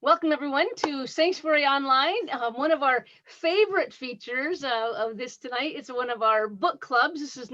Welcome everyone to Sanctuary Online. One of our favorite features of this tonight is one of our book clubs. This is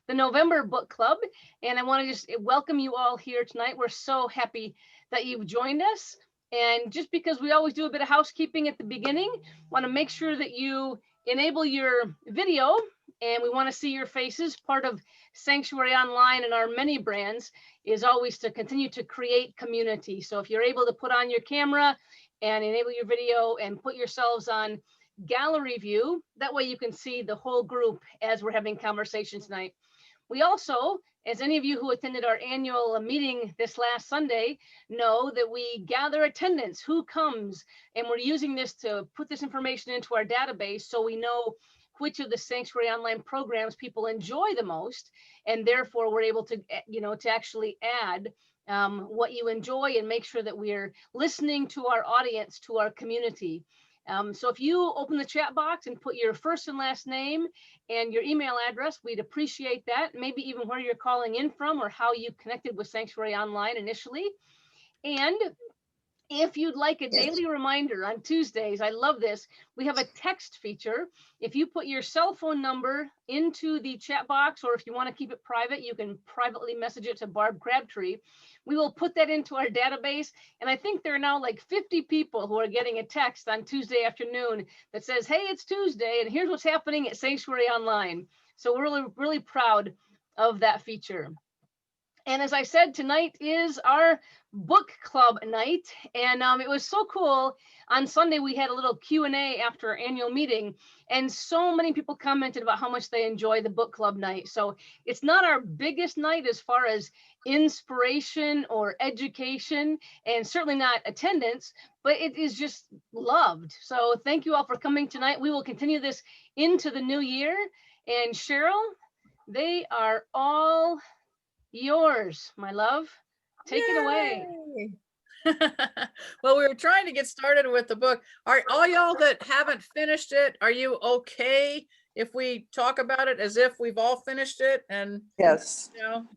the November book club, and I want to just welcome you all here tonight. We're so happy that you've joined us. And just because we always do a bit of housekeeping at the beginning, want to make sure that you enable your video, and we want to see your faces. Part of Sanctuary Online and our many brands is always to continue to create community. So if you're able to put on your camera and enable your video and put yourselves on gallery view, that way you can see the whole group as we're having conversations tonight. We also, as any of you who attended our annual meeting this last Sunday know, that we gather attendance, who comes, and we're using this to put this information into our database so we know which of the Sanctuary Online programs people enjoy the most, and therefore we're able to, to actually add what you enjoy and make sure that we're listening to our audience, to our community. So if you open the chat box and put your first and last name and your email address, we'd appreciate that. Maybe even where you're calling in from or how you connected with Sanctuary Online initially. And if you'd like a daily reminder on Tuesdays, I love this, we have a text feature. If you put your cell phone number into the chat box, or if you want to keep it private, you can privately message it to Barb Crabtree. We will put that into our database. And I think there are now like 50 people who are getting a text on Tuesday afternoon that says, hey, it's Tuesday, and here's what's happening at Sanctuary Online. So we're really, really proud of that feature. And as I said, tonight is our book club night. And it was so cool. On Sunday, we had a little Q&A after our annual meeting. And so many people commented about how much they enjoy the book club night. So it's not our biggest night as far as inspiration or education, and certainly not attendance, but it is just loved. So thank you all for coming tonight. We will continue this into the new year. And Cheryl, they are all yours, my love. Take it away. Well, we were trying to get started with the book. Are all y'all that haven't finished it, are you okay if we talk about it as if we've all finished it? And yes,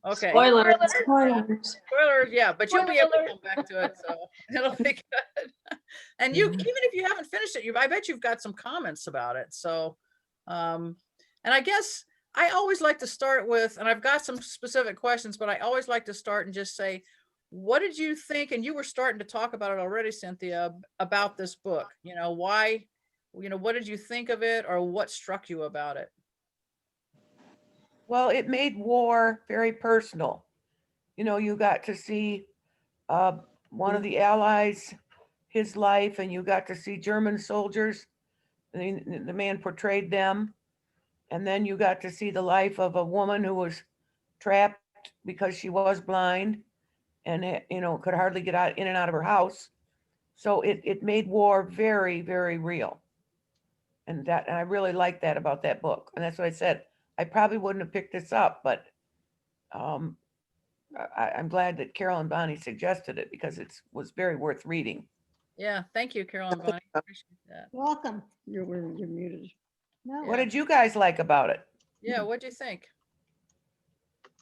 okay. Spoilers. Spoilers, yeah, but you'll be able to come back to it, so it'll be good. And you, even if you haven't finished it, I bet you've got some comments about it. So, and I guess I always like to start with, and I've got some specific questions, but I always like to start and just say, what did you think? And you were starting to talk about it already, Cynthia, about this book. Why, what did you think of it, or what struck you about it? well, it made war very personal. You got to see one of the Allies, his life, and you got to see German soldiers. The man portrayed them. And then you got to see the life of a woman who was trapped because she was blind and could hardly get in and out of her house. So it made war very, very real. And I really like that about that book. And that's what I said. I probably wouldn't have picked this up, but I'm glad that Carol and Bonnie suggested it, because it was very worth reading. Yeah, thank you, Carol and Bonnie. Appreciate that. Welcome. You're muted. No. What did you guys like about it? Yeah, what'd you think?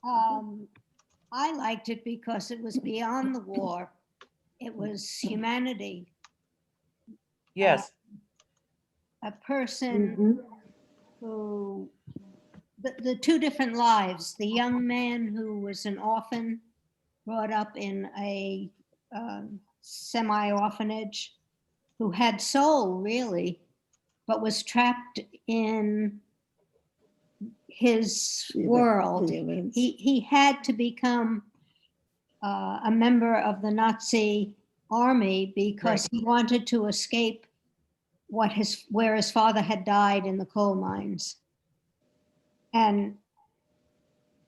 I liked it because it was beyond the war. It was humanity. Yes. A person who, the two different lives, the young man who was an orphan, brought up in a semi-orphanage, who had soul really, but was trapped in his world. He had to become a member of the Nazi army because he wanted to escape where his father had died in the coal mines. And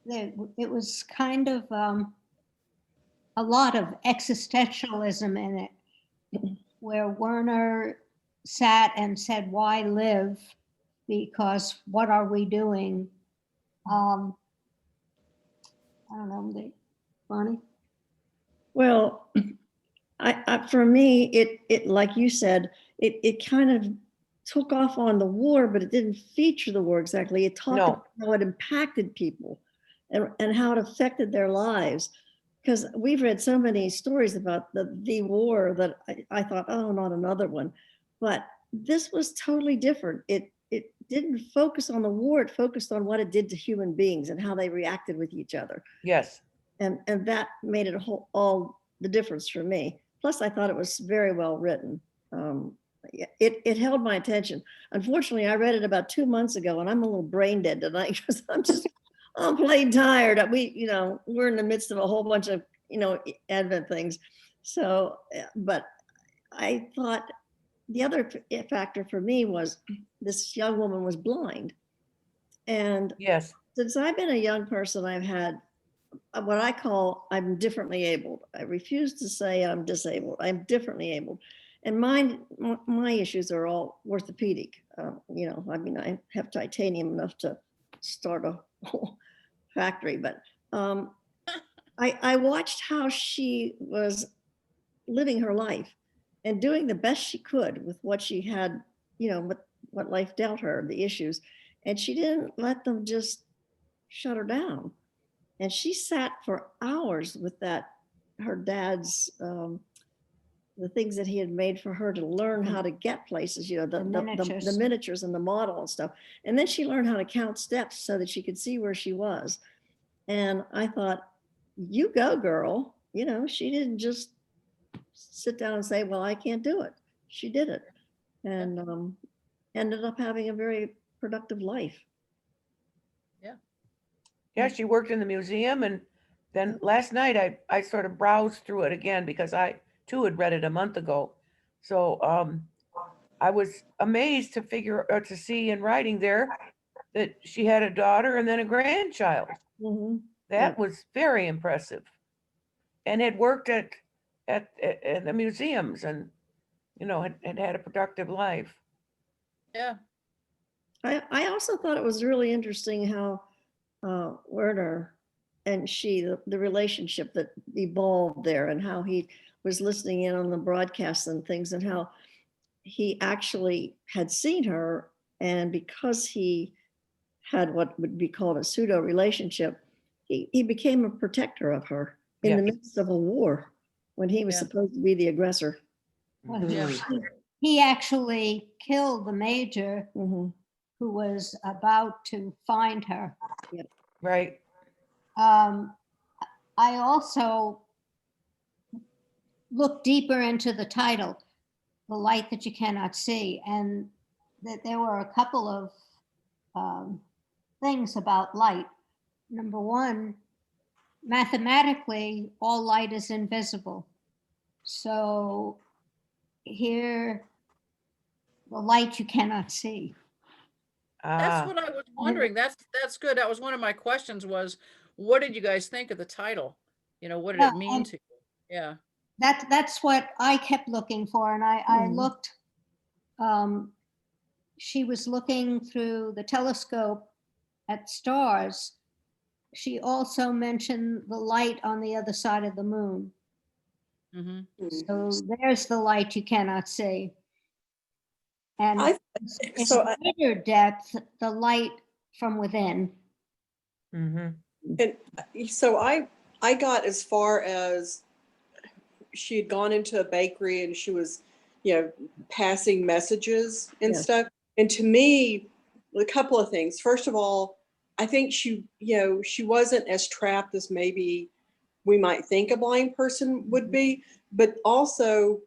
it was kind of a lot of existentialism in it, where Werner sat and said, why live? Because what are we doing? I don't know, Bonnie? Well, for me, it like you said, it kind of took off on the war, but it didn't feature the war exactly. It talked about how it impacted people and how it affected their lives. because we've read so many stories about the war that I thought, oh, not another one. But this was totally different. It didn't focus on the war. It focused on what it did to human beings and how they reacted with each other. Yes. And that made it all the difference for me. Plus, I thought it was very well written. It held my attention. Unfortunately, I read it about 2 months ago, and I'm a little brain dead tonight because I'm plain tired. We're in the midst of a whole bunch of Advent things. So, but I thought the other factor for me was this young woman was blind, and Yes. since I've been a young person, I've had what I call I'm differently abled. I refuse to say I'm disabled. I'm differently abled. And my issues are all orthopedic. I have titanium enough to start a whole factory, but I watched how she was living her life and doing the best she could with what she had, what life dealt her, the issues. And she didn't let them just shut her down. And she sat for hours with her dad's, the things that he had made for her to learn how to get places, the miniatures and the model and stuff. And then she learned how to count steps so that she could see where she was. And I thought, you go, girl. She didn't just sit down and say, well, I can't do it. She did it, and ended up having a very productive life. Yeah, she worked in the museum, and then last night I sort of browsed through it again because I too had read it a month ago. So I was amazed to see in writing there that she had a daughter and then a grandchild. Mm-hmm. That was very impressive, and had worked at the museums, and had a productive life. Yeah. I also thought it was really interesting how Werner and she, the relationship that evolved there, and how he was listening in on the broadcasts and things, and how he actually had seen her, and because he had what would be called a pseudo relationship, he became a protector of her in the midst of a war when he was supposed to be the aggressor. Well, Yeah. he actually killed the major Mm-hmm. who was about to find her. Right. I also looked deeper into the title, The Light That You Cannot See, and that there were a couple of things about light. Number one, mathematically, all light is invisible. So here, the light you cannot see. That's what I was wondering. That's good. That was one of my questions was, what did you guys think of the title? What did it mean to you? Yeah. That's what I kept looking for. And I looked, she was looking through the telescope at stars. She also mentioned the light on the other side of the moon. Mm-hmm. So there's the light you cannot see. And in greater depth, the light from within. Mm-hmm. And so I got as far as she had gone into a bakery and she was, passing messages and stuff. And to me, a couple of things. First of all, I think she wasn't as trapped as maybe we might think a blind person would be, but also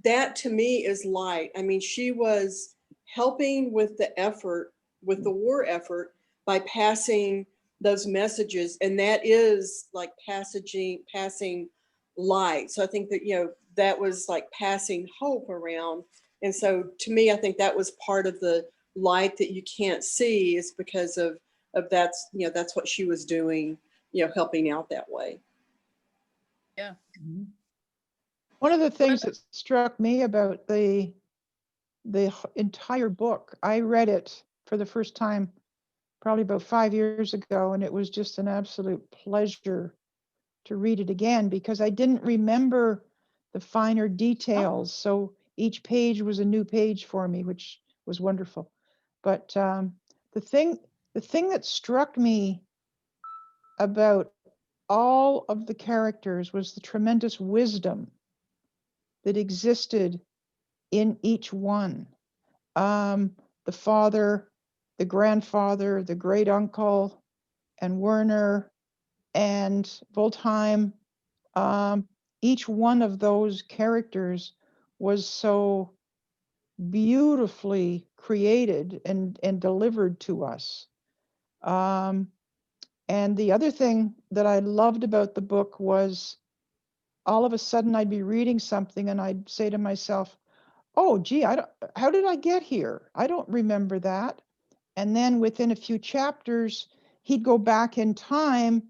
that to me is light. I mean, she was helping with the effort, with the war effort, by passing those messages, and that is like passing light. So I think that that was like passing hope around. And so to me, I think that was part of the light that you can't see, is because of that's what she was doing, helping out that way. Yeah. One of the things that struck me about the entire book, I read it for the first time probably about 5 years ago, and it was just an absolute pleasure to read it again because I didn't remember the finer details. So each page was a new page for me, which was wonderful. But the thing that struck me about all of the characters was the tremendous wisdom that existed in each one. The father, the grandfather, the great uncle, and Werner and Voltheim. Each one of those characters was so beautifully created and delivered to us. And the other thing that I loved about the book was all of a sudden I'd be reading something and I'd say to myself, oh, gee, how did I get here? I don't remember that. And then within a few chapters, he'd go back in time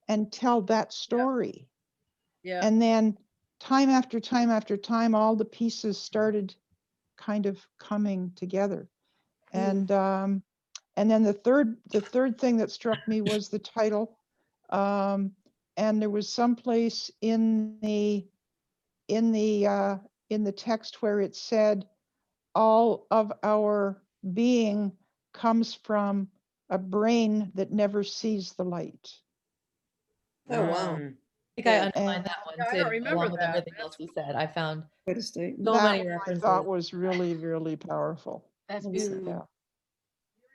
and tell that story. Yeah. And then time after time after time, all the pieces started kind of coming together. And then the third thing that struck me was the title. And there was some place in the text where it said, all of our being comes from a brain that never sees the light. Oh, wow. I think I Yeah. underlined And that one Yeah, I too, don't remember along with that. everything else you said. I found Quite a statement. so that many one I references. thought was really, really powerful. That's Mm. beautiful. Yeah.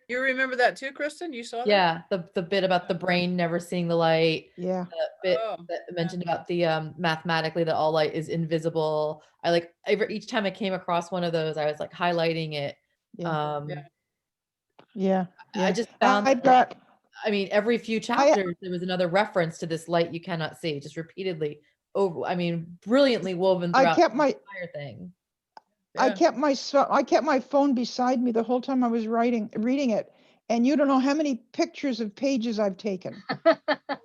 You remember that too, Kristen? You saw that? Yeah, the bit about the brain never seeing the light, Yeah. the bit Oh, that mentioned about the mathematically that all light is invisible. I like each time I came across one of those, I was like highlighting it. Yeah. Yeah. Yeah. I just found I've that, got, I mean, every few chapters there was another reference to this light you cannot see, just repeatedly over. I mean, brilliantly woven I throughout kept the my, entire thing. I Yeah. kept my phone beside me the whole time I was reading it. And you don't know how many pictures of pages I've taken,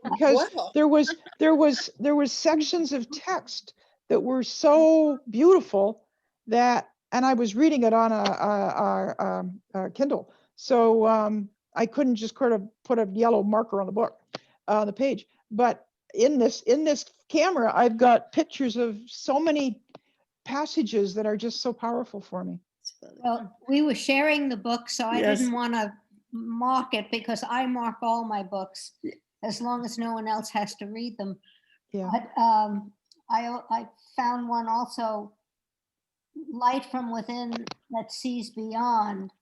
because Wow. there was sections of text that were so beautiful that, and I was reading it on a Kindle. So I couldn't just kind of put a yellow marker on the book, the page. But in this camera, I've got pictures of so many passages that are just so powerful for me. Well, we were sharing the book, so I Yes. didn't want to mark it because I mark all my books as long as no one else has to read them. Yeah. But I found one also, light from within that sees beyond,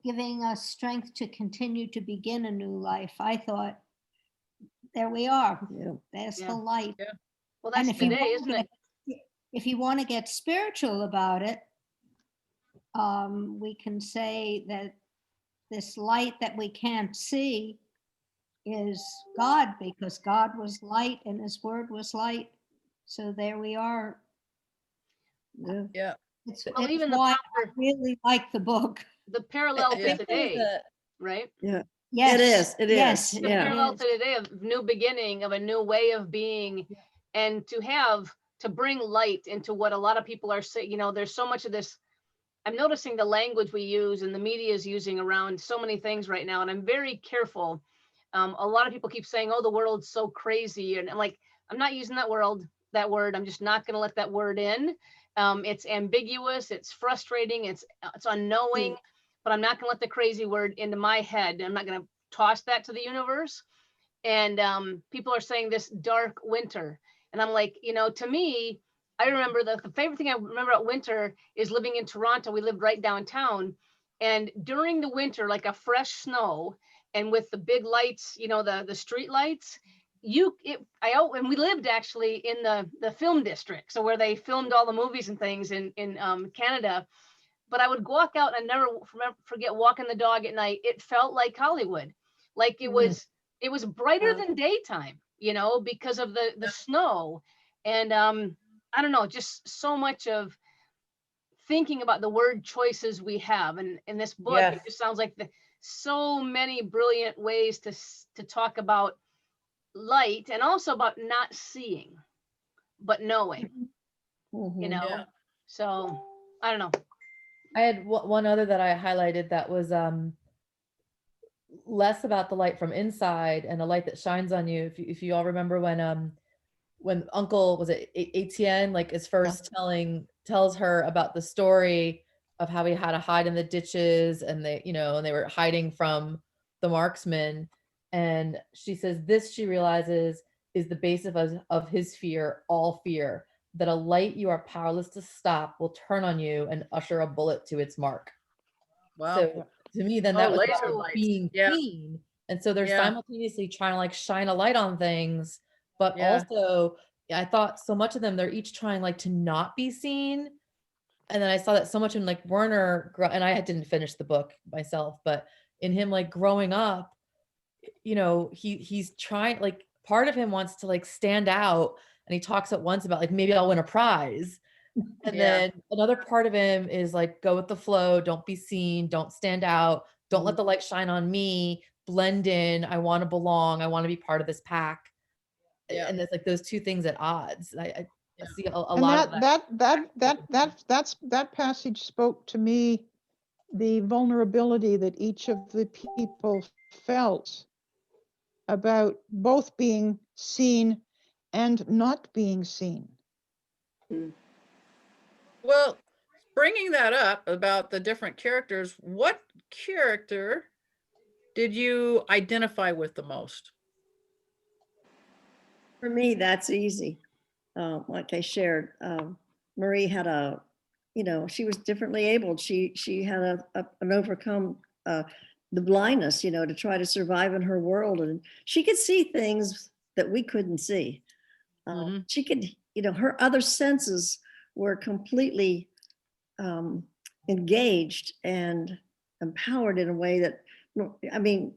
giving us strength to continue to begin a new life. I thought, there we are. Yeah. There's Yeah. the light. Well, And that's if you today, want isn't to it? if you want to get spiritual about it, we can say that this light that we can't see is God, because God was light and his word was light. So there we are. Yeah. Yeah. It's, Well, it's even the why I proper, really like the book. the parallel I to think there's today, a- right? Yes. It is, it Yes. is, The yeah. parallel to today of new beginning, of a new way of being, and to bring light into what a lot of people are saying. You know, there's so much of this. I'm noticing the language we use and the media is using around so many things right now, and I'm very careful. A lot of people keep saying, "Oh, the world's so crazy," and I'm like, I'm not using that word. I'm just not going to let that word in. It's ambiguous. It's frustrating. It's unknowing. But I'm not going to let the crazy word into my head. I'm not going to toss that to the universe. And people are saying this dark winter, and I'm like, to me, I remember the favorite thing I remember about winter is living in Toronto. We lived right downtown, and during the winter, like a fresh snow, and with the big lights, the street lights, and we lived actually in the film district, so where they filmed all the movies and things in Canada. But I would walk out and I never forget walking the dog at night. It felt like Hollywood, like it was brighter than daytime, because of the snow. And I don't know, just so much of thinking about the word choices we have. And in this book, Yes. it just sounds like so many brilliant ways to talk about light, and also about not seeing, but knowing, Mhm. Yeah. So I don't know. I had one other that I highlighted that was less about the light from inside and the light that shines on you. If you all remember when Uncle was it Etienne, like is first tells her about the story of how he had to hide in the ditches, and they were hiding from the marksman, and she says this, she realizes is the base of his fear, all fear, that a light you are powerless to stop will turn on you and usher a bullet to its mark. Wow. So to me, then Oh, that was laser about lights. being Yeah. seen. And so they're Yeah. simultaneously trying to like shine a light on things, but Yeah. also I thought so much of them, they're each trying like to not be seen. And then I saw that so much in like Werner, and I didn't finish the book myself, but in him like growing up, you know, he's trying, like part of him wants to like stand out, and he talks at once about like maybe I'll win a prize. And Yeah. then another part of him is like, go with the flow, don't be seen, don't stand out, don't let the light shine on me, blend in, I want to belong, I want to be part of this pack. Yeah. And it's like those two things at odds. I Yeah. see a And lot of that. that passage spoke to me, the vulnerability that each of the people felt about both being seen and not being seen. Well, bringing that up about the different characters, what character did you identify with the most? For me, that's easy. Like I shared, Marie had she was differently abled. She had an overcome the blindness, to try to survive in her world, and she could see things that we couldn't see. Mhm. She could, her other senses were completely engaged and empowered in a way that, I mean,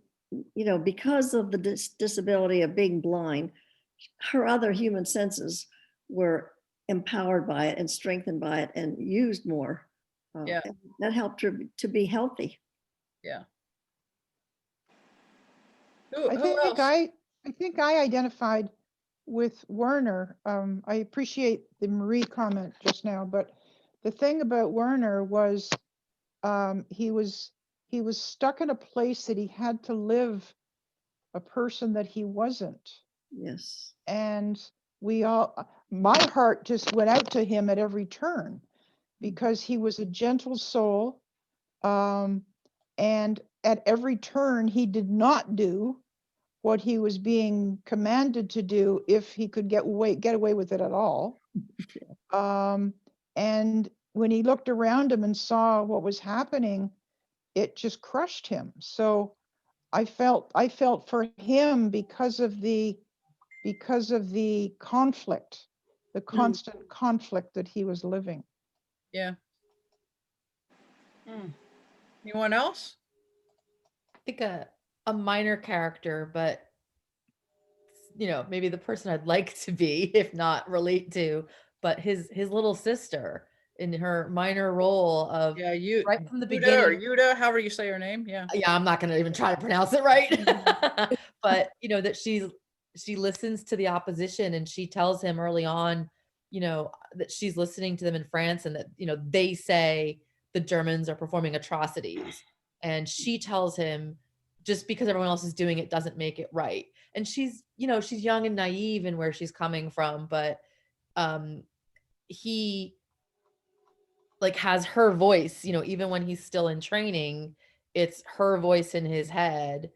because of the disability of being blind, her other human senses were empowered by it and strengthened by it and used more. Yeah. And that helped her to be healthy. Yeah. I Who think else? I think I identified with Werner. I appreciate the Marie comment just now, but the thing about Werner was he was stuck in a place that he had to live a person that he wasn't. Yes. And my heart just went out to him at every turn because he was a gentle soul. And at every turn, he did not do what he was being commanded to do if he could get away with it at all. And when he looked around him and saw what was happening, it just crushed him. So I felt for him because of the conflict, the constant conflict that he was living. Yeah. Anyone else? I think a minor character, but maybe the person I'd like to be, if not relate to, but his little sister in her minor role of Yeah, you right from the Yuda or beginning. Yuda, however you say her name. Yeah. Yeah, I'm not going to even try to pronounce it right. But that she listens to the opposition, and she tells him early on, that she's listening to them in France, and that they say the Germans are performing atrocities, and she tells him just because everyone else is doing it doesn't make it right. And she's young and naive in where she's coming from, but he like has her voice, even when he's still in training, it's her voice in his head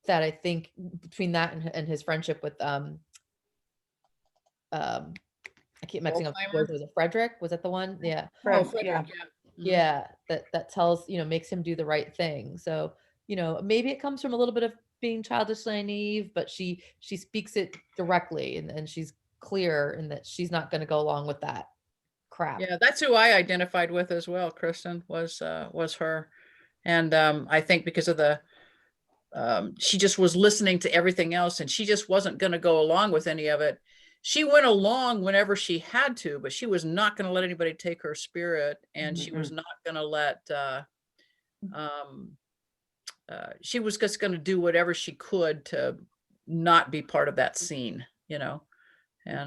that I think between that and his friendship with I keep mixing up the Goldheimer? words. Was it Frederick? Was that the one? Yeah. Oh, Fred, Frederick, yeah. yeah. Yeah. That tells, makes him do the right thing. So, maybe it comes from a little bit of being childishly naive, but she speaks it directly, and she's clear in that she's not going to go along with that crap. Yeah, that's who I identified with as well. Kristen was her. And I think because of she just was listening to everything else, and she just wasn't going to go along with any of it. She went along whenever she had to, but she was not going to let anybody take her spirit, and she was not going to let she was just going to do whatever she could to not be part of that scene, and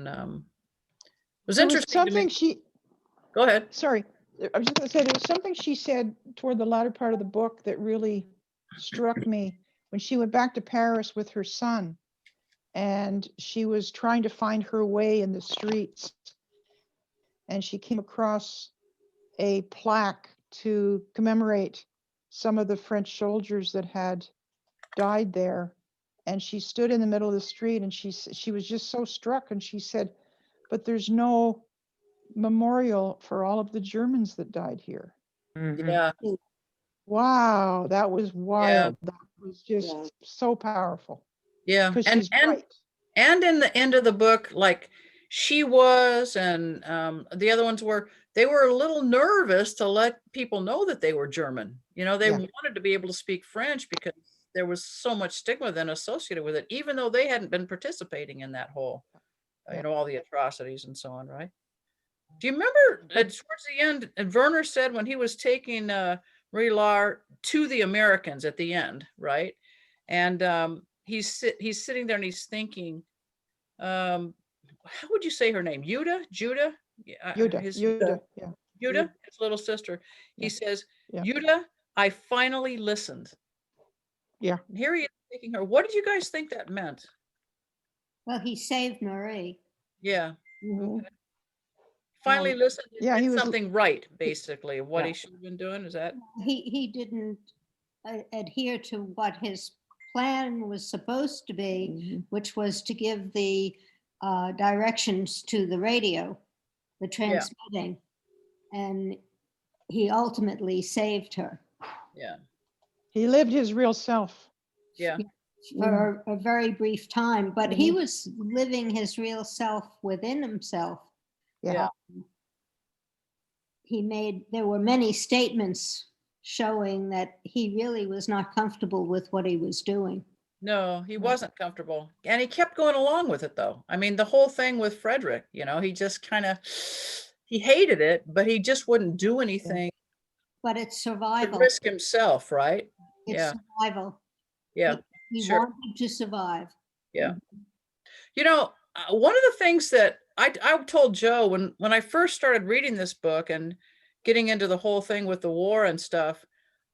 it was There was interesting to me. something Go ahead. sorry, I was just going to say, there was something she said toward the latter part of the book that really struck me when she went back to Paris with her son, and she was trying to find her way in the streets, and she came across a plaque to commemorate some of the French soldiers that had died there. and she stood in the middle of the street, and she was just so struck, and she said, but there's no memorial for all of the Germans that died here. Mhm. Yeah, Wow, that was wild. That was just Yeah. so powerful. yeah. Because And she's right. and in the end of the book, like she was, and the other ones were, they were a little nervous to let people know that they were German. You know, they Yeah. wanted to be able to speak French because there was so much stigma then associated with it, even though they hadn't been participating in that whole, Yeah. you know, all the atrocities and so on, right? Do you remember towards the end, Werner said when he was taking Marie Laure to the Americans at the end, right? And he's sitting there and he's thinking, how would you say her name? Judah? Yeah, Yuda, yeah. Judah, his little sister. He Yeah. says, Yeah. Judah, I finally listened. Yeah. And here he is taking her. What did you guys think that meant? Well, he saved Marie. Yeah. Mhm. Okay. Finally listened. and yeah, did he was- something right, basically, of what Yeah. he should have been doing. Is that? He didn't adhere to what his plan was supposed to be, Mhm. which was to give the directions to the radio, the transmitting. And he ultimately saved her Yeah. He lived his real self. Yeah. for a very brief time, but he Mhm. was living his real self within himself. Yeah. There were many statements showing that he really was not comfortable with what he was doing. No, he wasn't comfortable. And he kept going along with it though. I mean, the whole thing with Frederick, you know, he just kind of, he hated it, but he just wouldn't do anything But it's to survival. risk himself, right? It's Yeah. survival. Yeah. He Sure. wanted to survive. Yeah. You know, one of the things that I told Joe when I first started reading this book and getting into the whole thing with the war and stuff,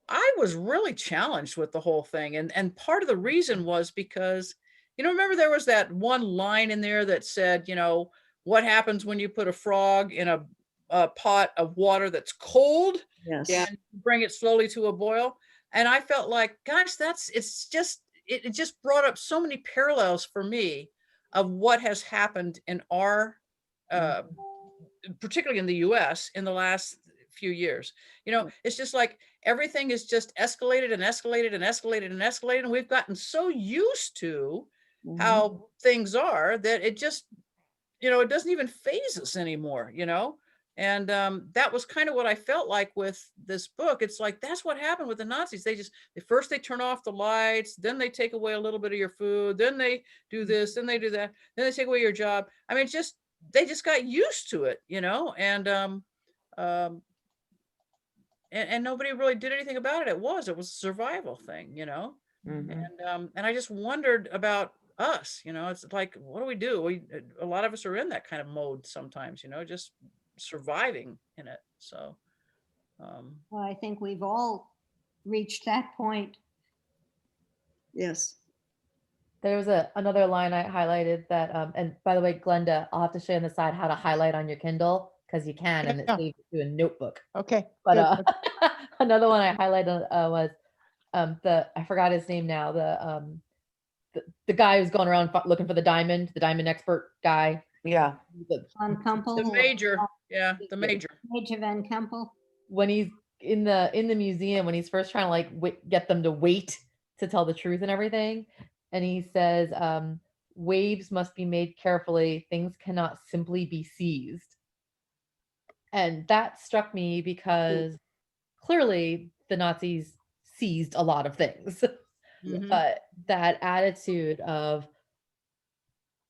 I was really challenged with the whole thing. And part of the reason was because, you know, remember there was that one line in there that said, you know, what happens when you put a frog in a pot of water that's cold Yes. Yeah. and bring it slowly to a boil? And I felt like, gosh, it just brought up so many parallels for me of what has happened in our, particularly in the US in the last few years. You know, it's just like everything is just escalated and escalated and escalated and escalated. And we've gotten so used to how things are that it just, you know, it doesn't even phase us anymore, you know? And that was kind of what I felt like with this book. It's like, that's what happened with the Nazis. First they turn off the lights, then they take away a little bit of your food, then they do this, then they do that, then they take away your job. I mean, they just got used to it, you know? And nobody really did anything about it. It was a survival thing, you know? Mhm. And I just wondered about us, you know, it's like, what do we do? A lot of us are in that kind of mode sometimes, you know, just surviving in it. So, Well, I think we've all reached that point. Yes. There was another line I highlighted that, and by the way, Glenda, I'll have to show you on the side how to highlight on your Kindle because you can, and it Yeah. saves you a notebook. Okay. But good. another one I highlighted was I forgot his name now, the guy who's going around looking for the diamond expert guy. Yeah. Van Kempel. the major, yeah, the major. Major Van Kempel. When he's in the museum, when he's first trying to like get them to wait to tell the truth and everything, and he says, waves must be made carefully, things cannot simply be seized. And that struck me because clearly the Nazis seized a lot of things. Mhm. But that attitude of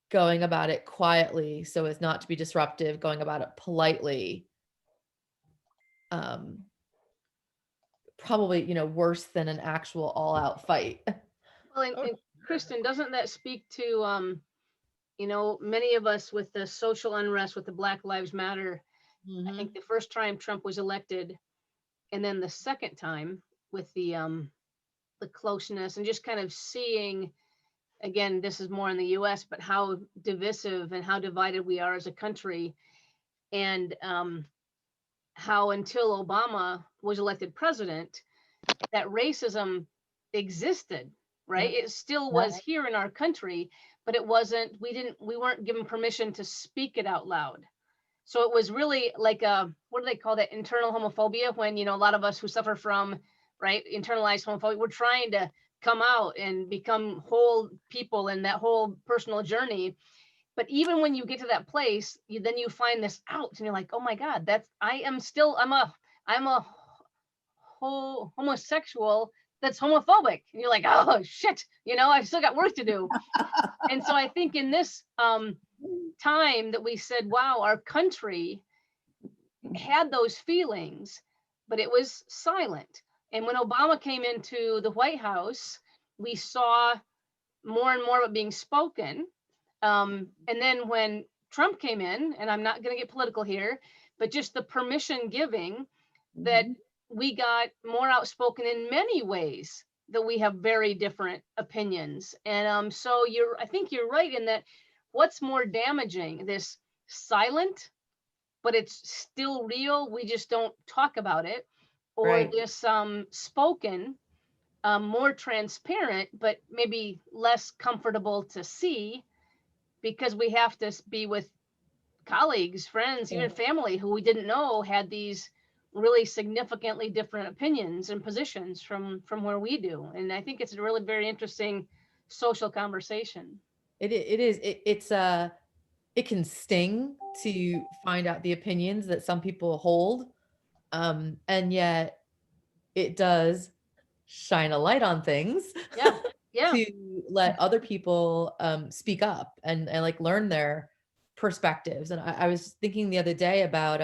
going about it quietly so as not to be disruptive, going about it politely, probably, you know, worse than an actual all-out fight. Well, and Kristen, doesn't that speak to, you know, many of us with the social unrest with the Black Lives Matter? I Mhm. think the first time Trump was elected, and then the second time with the closeness and just kind of seeing, again, this is more in the US, but how divisive and how divided we are as a country. And how until Obama was elected president, that racism existed, right? Yeah. It still Yeah. was here in our country, but it wasn't, we weren't given permission to speak it out loud. So it was really like a, what do they call that? Internal homophobia, when, you know, a lot of us who suffer from, right, internalized homophobia, we're trying to come out and become whole people in that whole personal journey. But even when you get to that place, then you find this out and you're like, oh my God, I'm a homosexual that's homophobic. And you're like, oh shit, you know, I've still got work to do. And so I think in this time that we said, wow, our country had those feelings, but it was silent. And when Obama came into the White House, we saw more and more of it being spoken. And then when Trump came in, and I'm not going to get political here, but just the permission giving, that we got more outspoken in many ways, that we have very different opinions. And so I think you're right in that. What's more damaging, this silent, but it's still real, we just don't talk about it, or Right. this spoken, more transparent, but maybe less comfortable to see, because we have to be with colleagues, friends, even family who we didn't know had these really significantly different opinions and positions from where we do. And I think it's a really very interesting social conversation. It is. It can sting to find out the opinions that some people hold. And yet it does shine a light on things. Yeah. Yeah. To let other people speak up and like learn their perspectives. And I was thinking the other day about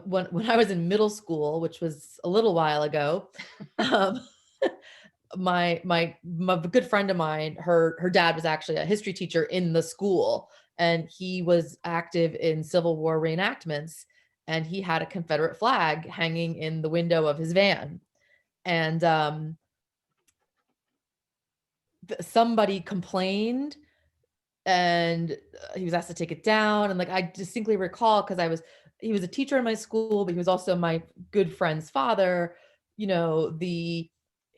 when I was in middle school, which was a little while ago. My good friend of mine, her dad was actually a history teacher in the school, and he was active in Civil War reenactments, and he had a Confederate flag hanging in the window of his van. And somebody complained, and he was asked to take it down. And like, I distinctly recall, because he was a teacher in my school, but he was also my good friend's father, you know,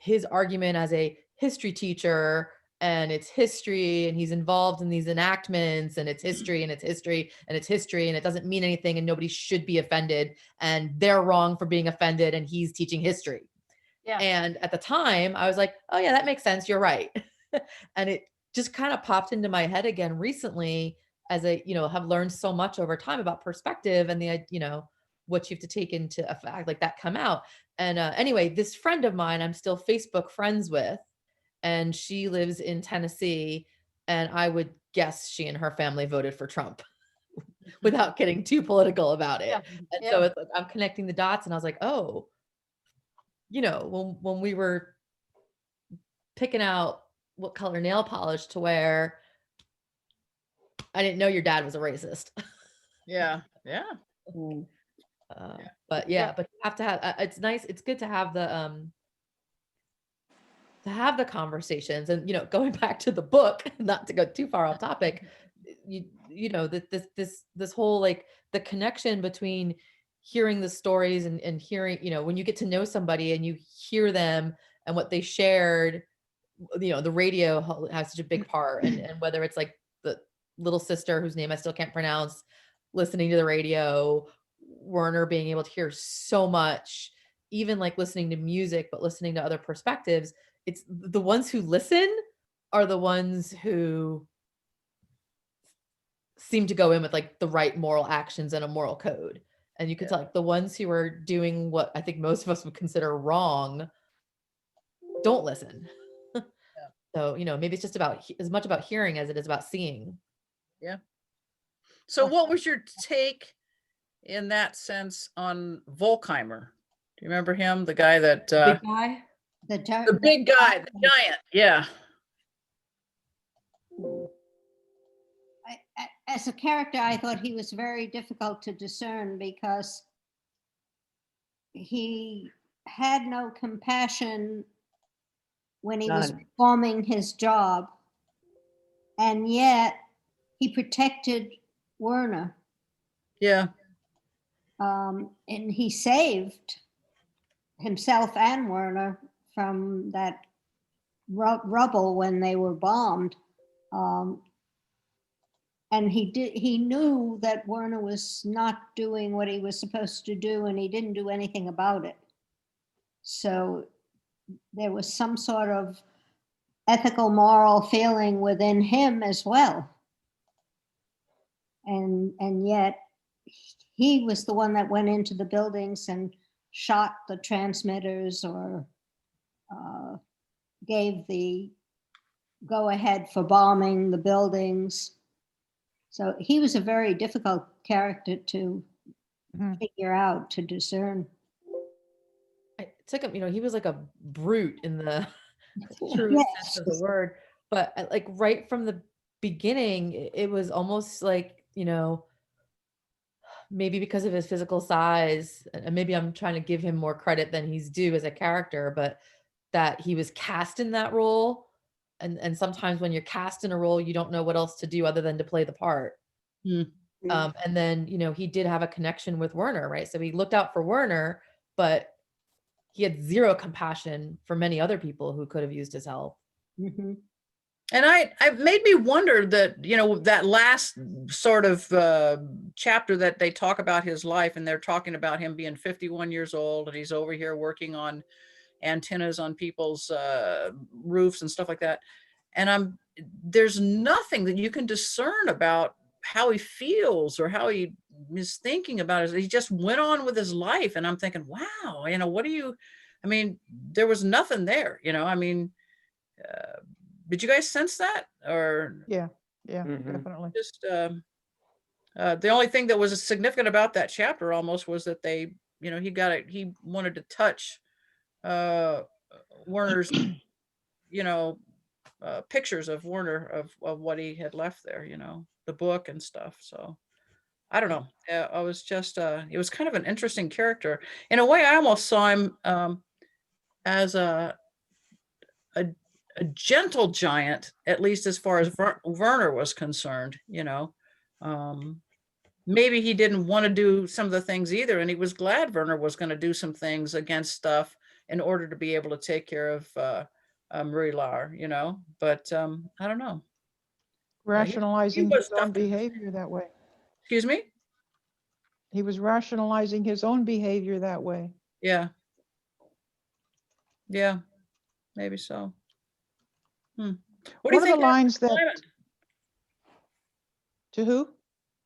his argument as a history teacher, and it's history, and he's involved in these enactments, and it's history, and it's history, and it's history, and it doesn't mean anything, and nobody should be offended, and they're wrong for being offended, and he's teaching history. Yeah. And at the time I was like, oh yeah, that makes sense, you're right. And it just kind of popped into my head again recently, as I, you know, have learned so much over time about perspective and the, you know, what you have to take into effect, like that come out. And anyway, this friend of mine, I'm still Facebook friends with, and she lives in Tennessee. And I would guess she and her family voted for Trump without getting too political about it. Yeah. And Yeah. so it's like, I'm connecting the dots, and I was like, oh, you know, when we were picking out what color nail polish to wear, I didn't know your dad was a racist. Yeah. Yeah. But yeah, but you have to have, it's nice. It's good to have the conversations. And, you know, going back to the book, not to go too far off topic, you know, that this whole, like, the connection between hearing the stories and hearing, you know, when you get to know somebody and you hear them and what they shared, you know, the radio has such a big part. And whether it's like the little sister whose name I still can't pronounce, listening to the radio, Werner being able to hear so much, even like listening to music, but listening to other perspectives. It's the ones who listen are the ones who seem to go in with like the right moral actions and a moral code. And you could tell, like, the ones who are doing what I think most of us would consider wrong don't listen. So, you know, maybe it's just as much about hearing as it is about seeing. Yeah. So what was your take in that sense on Volkheimer? Do you remember him? The guy that, Big guy? the big guy, the giant. Yeah. As a character, I thought he was very difficult to discern because he had no compassion when he was None. performing his job, and yet he protected Werner, Yeah. and he saved himself and Werner from that rubble when they were bombed. And he knew that Werner was not doing what he was supposed to do, and he didn't do anything about it. So there was some sort of ethical, moral feeling within him as well. And yet he was the one that went into the buildings and shot the transmitters, or gave the go-ahead for bombing the buildings. So he was a very difficult character to figure out, to discern. It took him, he was like a brute in the true Yes. sense of the word. But like right from the beginning, it was almost like, maybe because of his physical size, and maybe I'm trying to give him more credit than he's due as a character, but that he was cast in that role. And sometimes when you're cast in a role, you don't know what else to do other than to play the part. And then, he did have a connection with Werner, right? So he looked out for Werner, but he had zero compassion for many other people who could have used his help. Mm-hmm. And I made me wonder that, that last sort of chapter that they talk about his life, and they're talking about him being 51 years old, and he's over here working on antennas on people's roofs and stuff like that. And there's nothing that you can discern about how he feels or how he is thinking about it. He just went on with his life. And I'm thinking, wow, there was nothing there, did you guys sense that? Or Yeah, definitely. just the only thing that was significant about that chapter almost was that he wanted to touch Werner's pictures of Werner of what he had left there, the book and stuff. So I don't know. I was just it was kind of an interesting character. In a way, I almost saw him as a gentle giant, at least as far as Werner was concerned. Maybe he didn't want to do some of the things either, and he was glad Werner was going to do some things against stuff in order to be able to take care of Marie Laure, but I don't know. Rationalizing he was his own tough. behavior that way. Excuse me? He was rationalizing his own behavior that way. Yeah. Yeah, maybe so. What do you One of think the lines of the that, diamond? to who?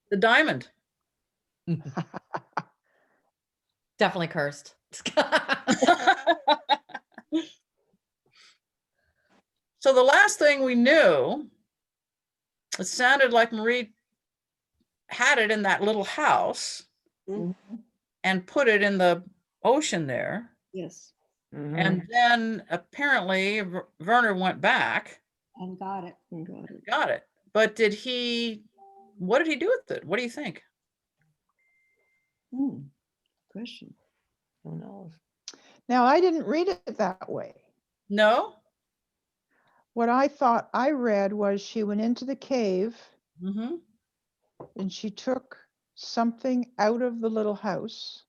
The diamond. Definitely cursed. So the last thing we knew, it sounded like Marie had it in that little house and put it in the ocean there. Yes. And then apparently Werner went back And got it. And got it. got it. But what did he do with it? What do you think? Question. Who knows? Now, I didn't read it that way. No? What I thought I read was she went into the cave and she took something out of the little house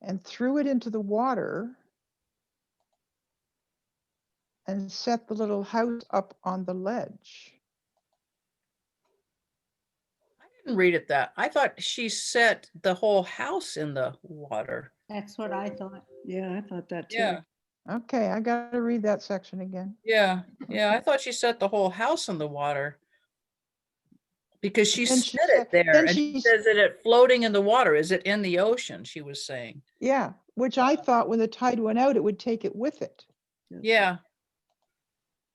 and threw it into the water and set the little house up on the ledge. I didn't read it that. I thought she set the whole house in the water. That's what I thought. Yeah, I thought that too. Yeah. Okay, I got to read that section again. Yeah. Yeah. I thought she set the whole house in the water because she Then set she it said- there then and she she- says that it floating in the water. Is it in the ocean? She was saying. Yeah, which I thought when the tide went out, it would take it with it. Yeah.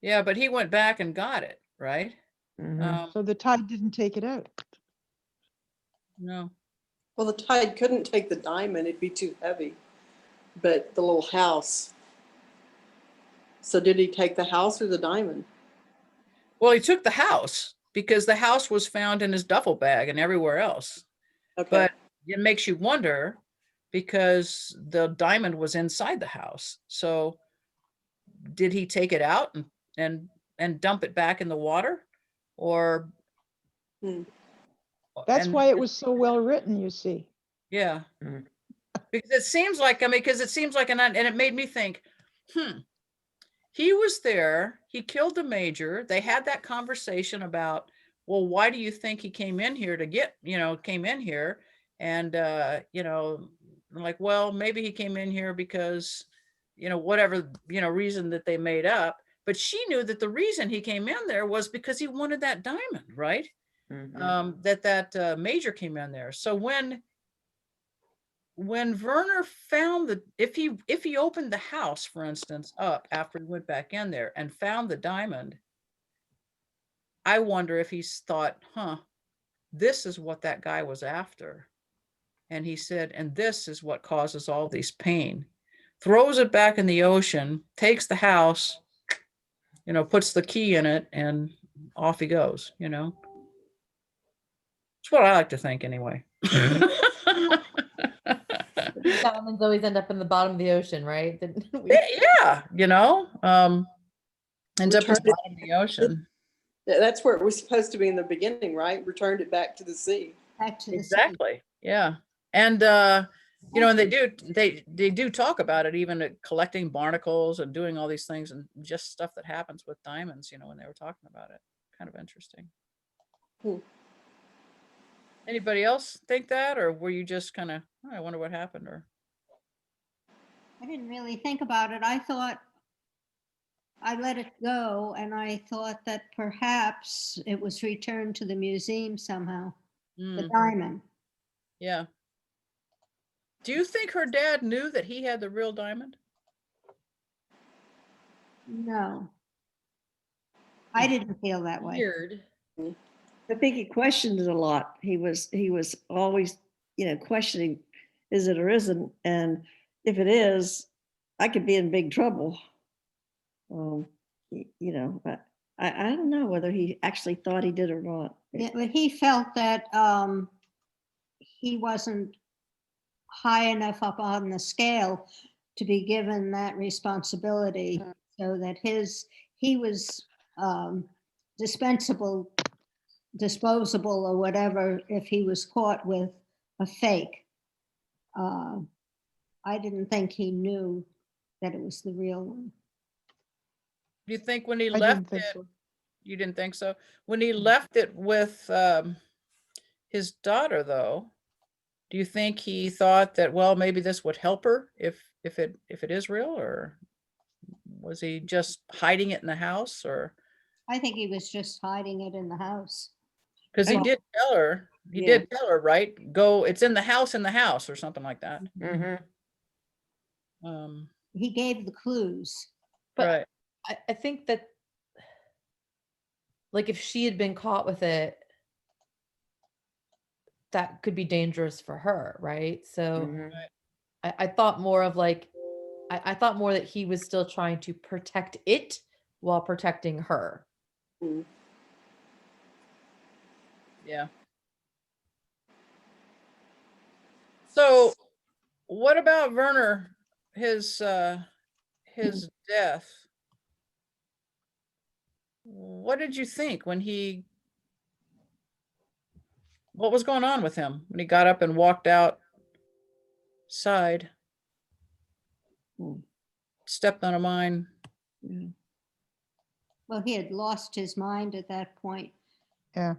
Yeah. But he went back and got it, right? So the tide didn't take it out. No. Well, the tide couldn't take the diamond, it'd be too heavy, but the little house. So did he take the house or the diamond? Well, he took the house because the house was found in his duffel bag and everywhere else. Okay. But it makes you wonder because the diamond was inside the house. So did he take it out and dump it back in the water? Or That's and- why it was so well written, you see. Yeah. Because it seems like, and it made me think, he was there, he killed the major. They had that conversation about, well, why do you think he came in here to get, came in here? And, like, well, maybe he came in here because, whatever, reason that they made up. But she knew that the reason he came in there was because he wanted that diamond, right? Mhm. That major came in there. So when Werner found if he opened the house, for instance, up after he went back in there and found the diamond, I wonder if he's thought, this is what that guy was after. And he said, and this is what causes all these pain. Throws it back in the ocean, takes the house, puts the key in it, and off he goes, It's what I like to think anyway. Diamonds always end up in the bottom of the ocean, right? Yeah, ends up at Returned the bottom of the ocean. That's where it was supposed to be in the beginning, right? Returned it back to the sea. Back to the sea. Exactly. Yeah. And and they do talk about it, even collecting barnacles and doing all these things and just stuff that happens with diamonds, when they were talking about it. Kind of interesting. Anybody else think that, or were you just kind of, I wonder what happened? Or I didn't really think about it. I thought I let it go, and I thought that perhaps it was returned to the museum somehow, the diamond. Yeah. Do you think her dad knew that he had the real diamond? No, I didn't feel that way. Weird. I think he questioned it a lot. He was always, questioning, is it or isn't? And if it is, I could be in big trouble. But I don't know whether he actually thought he did or not. Yeah, but he felt that he wasn't high enough up on the scale to be given that responsibility, so that he was disposable or whatever if he was caught with a fake. I didn't think he knew that it was the real one. Do you think when he I left didn't think it, so. you didn't think so? When he left it with his daughter, though, do you think he thought that, well, maybe this would help her if it is real, or was he just hiding it in the house? Or I think he was just hiding it in the house. because he did tell her, right? Go, it's in the house, or something like that. Mhm. He gave the clues. But Right. I think that, like, if she had been caught with it, that could be dangerous for her, right? So Mhm. I thought more of like, I thought more that he was still trying to protect it while protecting her. Yeah. So what about Werner, his death? What did you think when what was going on with him when he got up and walked outside? Stepped on a mine. Well, he had lost his mind at that point. Yeah.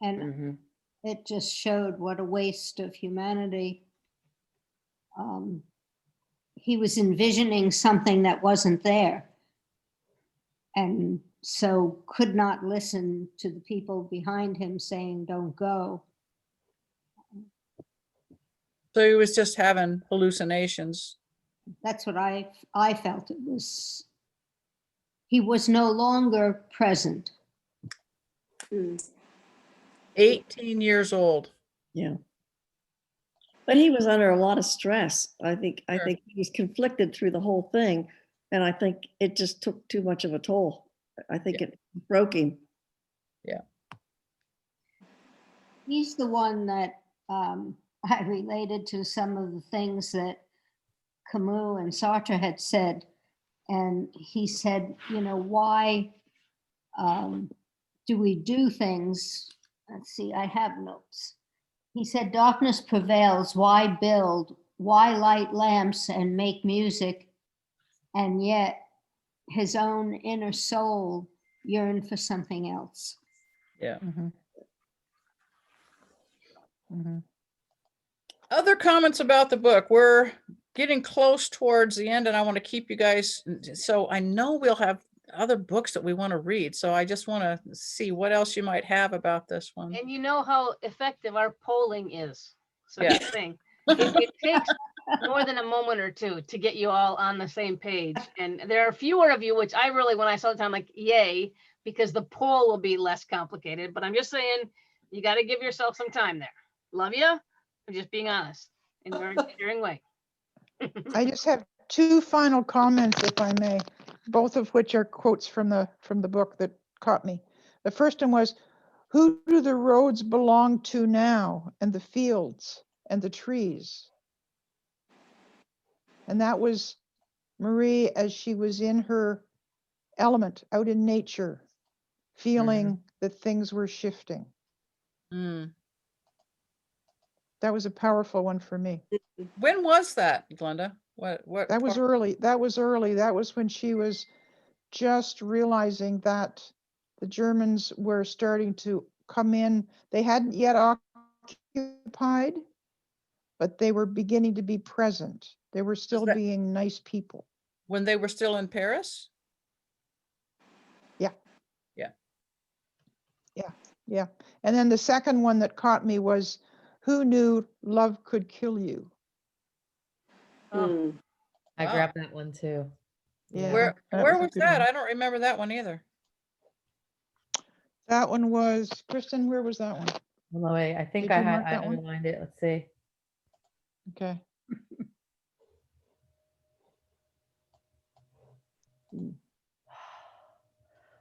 And Mhm. it just showed what a waste of humanity. He was envisioning something that wasn't there, and so could not listen to the people behind him saying, don't go. So he was just having hallucinations. That's what I felt. It was, he was no longer present. 18 years old. Yeah. But he was under a lot of stress. I think Sure. he was conflicted through the whole thing. And I think it just took too much of a toll. I think it broke him. Yeah. He's the one that I related to some of the things that Camus and Sartre had said. And he said, why do we do things? Let's see, I have notes. He said, darkness prevails. Why build? Why light lamps and make music? And yet his own inner soul yearn for something else. Yeah. Mhm. Mhm. Other comments about the book. We're getting close towards the end and I want to keep you guys. So I know we'll have other books that we want to read. So I just want to see what else you might have about this one. And you know how effective our polling is. So Yeah. that's the thing. It takes more than a moment or two to get you all on the same page. And there are fewer of you, which I really, when I saw the time, like, yay, because the poll will be less complicated. But I'm just saying, you got to give yourself some time there. Love you. I'm just being honest in your endearing way. I just have two final comments, if I may, both of which are quotes from the book that caught me. The first one was, "Who do the roads belong to now, and the fields and the trees?" And that was Marie as she was in her element, out in nature, feeling that things were shifting. Mm. That was a powerful one for me. When was that, Glenda? What That was part? early. That was early. That was when she was just realizing that the Germans were starting to come in. They hadn't yet occupied, but they were beginning to be present. They were still that- being nice people. When they were still in Paris? Yeah. And then the second one that caught me was, "Who knew love could kill you?" Oh, Hmm. I Wow. grabbed that one too. Yeah. Where that where was a was good that? one. I don't remember that one either. That one was, Kristen, where was that one? Well, no, wait, I think Did I you had mark I that one? underlined it. Let's see. Okay.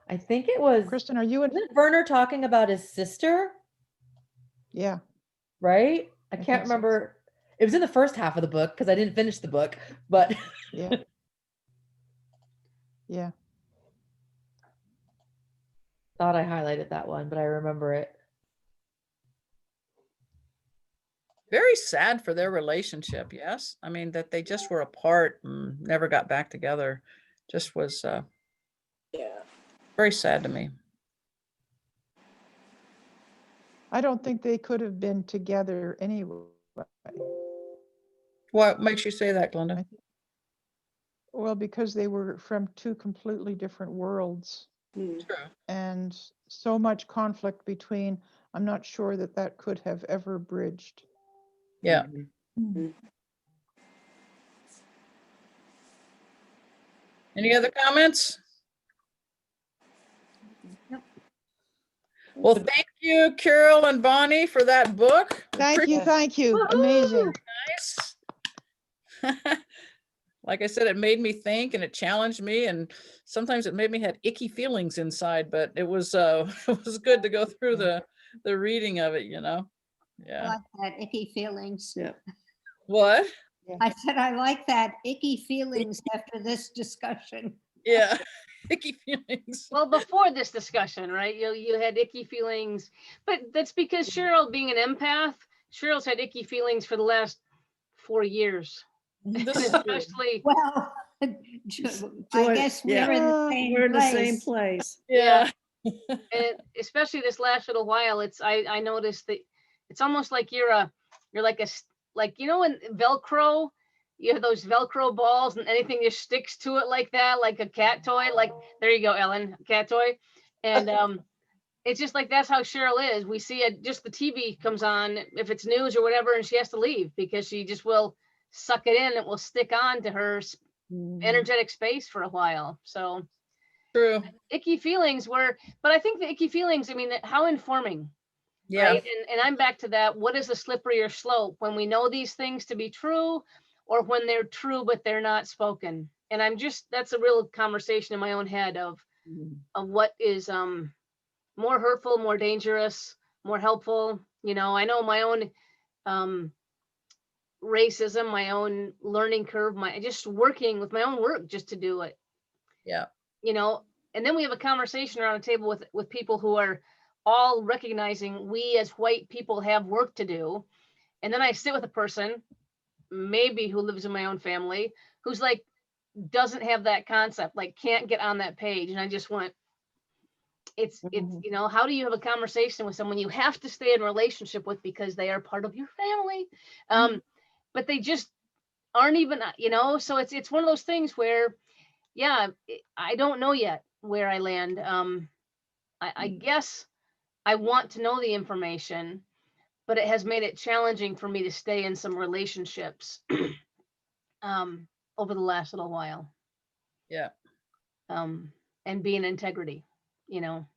I think it was, Kristen, are you in? wasn't Werner talking about his sister, Yeah. right? I I can't think so. remember. It was in the first half of the book because I didn't finish the book, but Yeah. Yeah. thought I highlighted that one, but I remember it. Very sad for their relationship. Yes. I mean, that they just were apart and never got back together. Just was Yeah. very sad to me. I don't think they could have been together anyway. What makes you say that, Glenda? Well, because they were from two completely different worlds Hmm. True. and so much conflict between, I'm not sure that that could have ever bridged. Yeah. Any other comments? Nope. Well, thank you, Carol and Bonnie, for that book. Thank you. Thank you. Woohoo! Amazing. Nice. Like I said, it made me think and it challenged me, and sometimes it made me had icky feelings inside, but it was it was good to go through the reading of it, you know. I Yeah. like that icky feelings. Yeah. What? I said, I like that icky feelings after this discussion. Yeah. Icky feelings. well, before this discussion, right? You had icky feelings, but that's because Cheryl, being an empath, Cheryl's had icky feelings for the last 4 years, This is true. especially. Well, I Joy, guess yeah. we're in the same We're in the same place. place. Yeah. And especially this last little while, I noticed that it's almost like you're like like, you know, when Velcro, you have those Velcro balls and anything just sticks to it like that, like a cat toy. Like, there you go, Ellen, cat toy. And it's just like that's how Cheryl is. We see it, just the TV comes on if it's news or whatever, and she has to leave because she just will suck it in. It will stick on to her energetic space for a while. So True. icky feelings were, but I think the icky feelings, I mean, how informing, Yeah. right? And I'm back to that. What is the slippery slope when we know these things to be true, or when they're true but they're not spoken? And I'm just, that's a real conversation in my own head of what is more hurtful, more dangerous, more helpful. You know, I know my own racism, my own learning curve, my just working with my own work just to do it. Yeah. You know, and then we have a conversation around a table with people who are all recognizing we as white people have work to do. And then I sit with a person, maybe who lives in my own family, who's like, doesn't have that concept, like can't get on that page. And I just went, it's, Mhm. you know, how do you have a conversation with someone you have to stay in relationship with because they are part of your family? But they just aren't even, you know, so it's one of those things where, yeah, I don't know yet where I land. I guess I want to know the information, but it has made it challenging for me to stay in some relationships over the last little while, Yeah. and be in integrity, you know.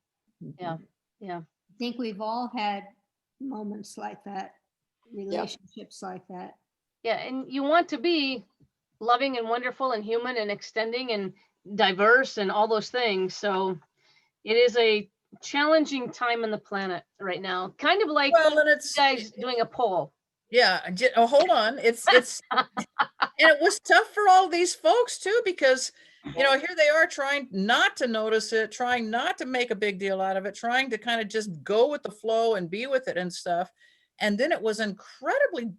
Yeah, yeah, I think we've all had moments like that, relationships like that. yeah. And you want to be loving and wonderful and human and extending and diverse and all those things. So it is a challenging time on the planet right now, kind of like Well, and you it's, guys doing a poll. yeah, oh, hold on. It's, and it was tough for all these folks too, because, you know, here they are trying not to notice it, trying not to make a big deal out of it, trying to kind of just go with the flow and be with it and stuff. And then it was incredibly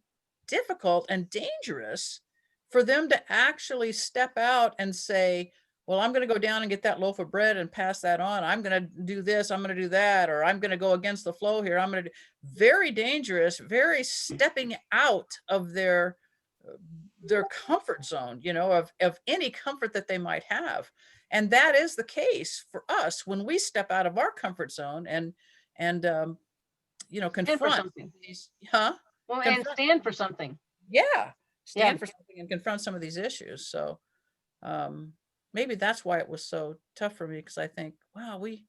difficult and dangerous for them to actually step out and say, well, I'm going to go down and get that loaf of bread and pass that on. I'm going to do this, I'm going to do that, or I'm going to go against the flow here. I'm going to do, very dangerous, very stepping out of their comfort zone, you know, of any comfort that they might have. And that is the case for us when we step out of our comfort zone and you know, Stand for confront something. these, Well, and confront, stand for something. yeah, stand Yeah. for something and confront some of these issues. So maybe that's why it was so tough for me, because I think, wow, we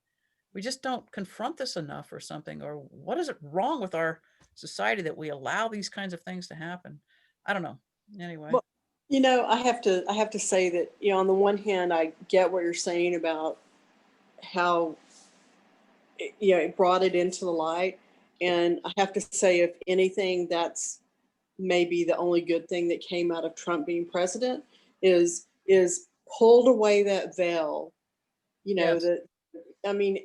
just don't confront this enough or something, or what is it wrong with our society that we allow these kinds of things to happen? I don't know. Anyway. Well, you know, I have to say that, you know, on the one hand, I get what you're saying about how you know, it brought it into the light. And I have to say, if anything, that's maybe the only good thing that came out of Trump being president is pulled away that veil. You know, Yes. that, I mean,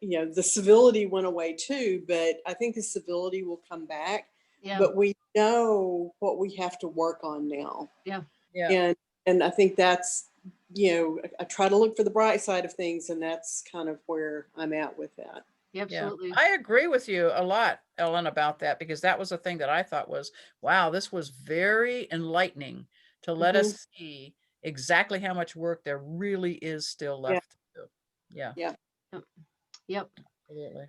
you know, the civility went away too, but I think the civility will come back. Yeah. But we know what we have to work on now. Yeah. Yeah. And I think that's, you know, I try to look for the bright side of things, and that's kind of where I'm at with that. Absolutely. I agree with you a lot, Ellen, about that, because that was a thing that I thought was, wow, this was very enlightening to let us see exactly how much work there really is still Yeah. left to do. Yeah. Yeah. Yep. Absolutely.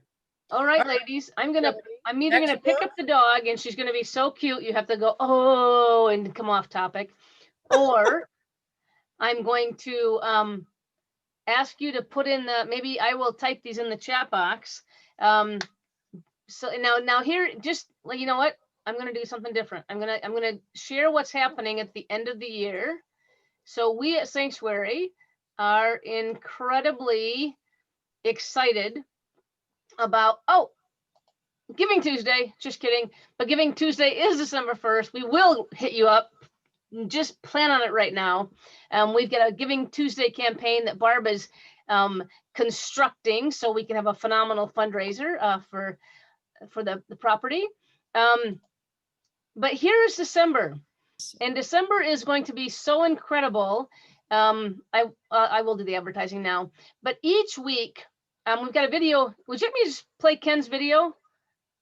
All right, All right. ladies, I'm either Next gonna pick book? up the dog and she's gonna be so cute, you have to go, oh, and come off topic. Or I'm going to ask you to put in the, maybe I will type these in the chat box. So now here, just like, you know what? I'm gonna do something different. I'm gonna share what's happening at the end of the year. So we at Sanctuary are incredibly excited about, Giving Tuesday, just kidding. But Giving Tuesday is December 1st. We will hit you up. Just plan on it right now. We've got a Giving Tuesday campaign that Barb is constructing so we can have a phenomenal fundraiser for the property. But here's December. And December is going to be so incredible. I will do the advertising now. But each week, we've got a video. Would you let me just play Ken's video?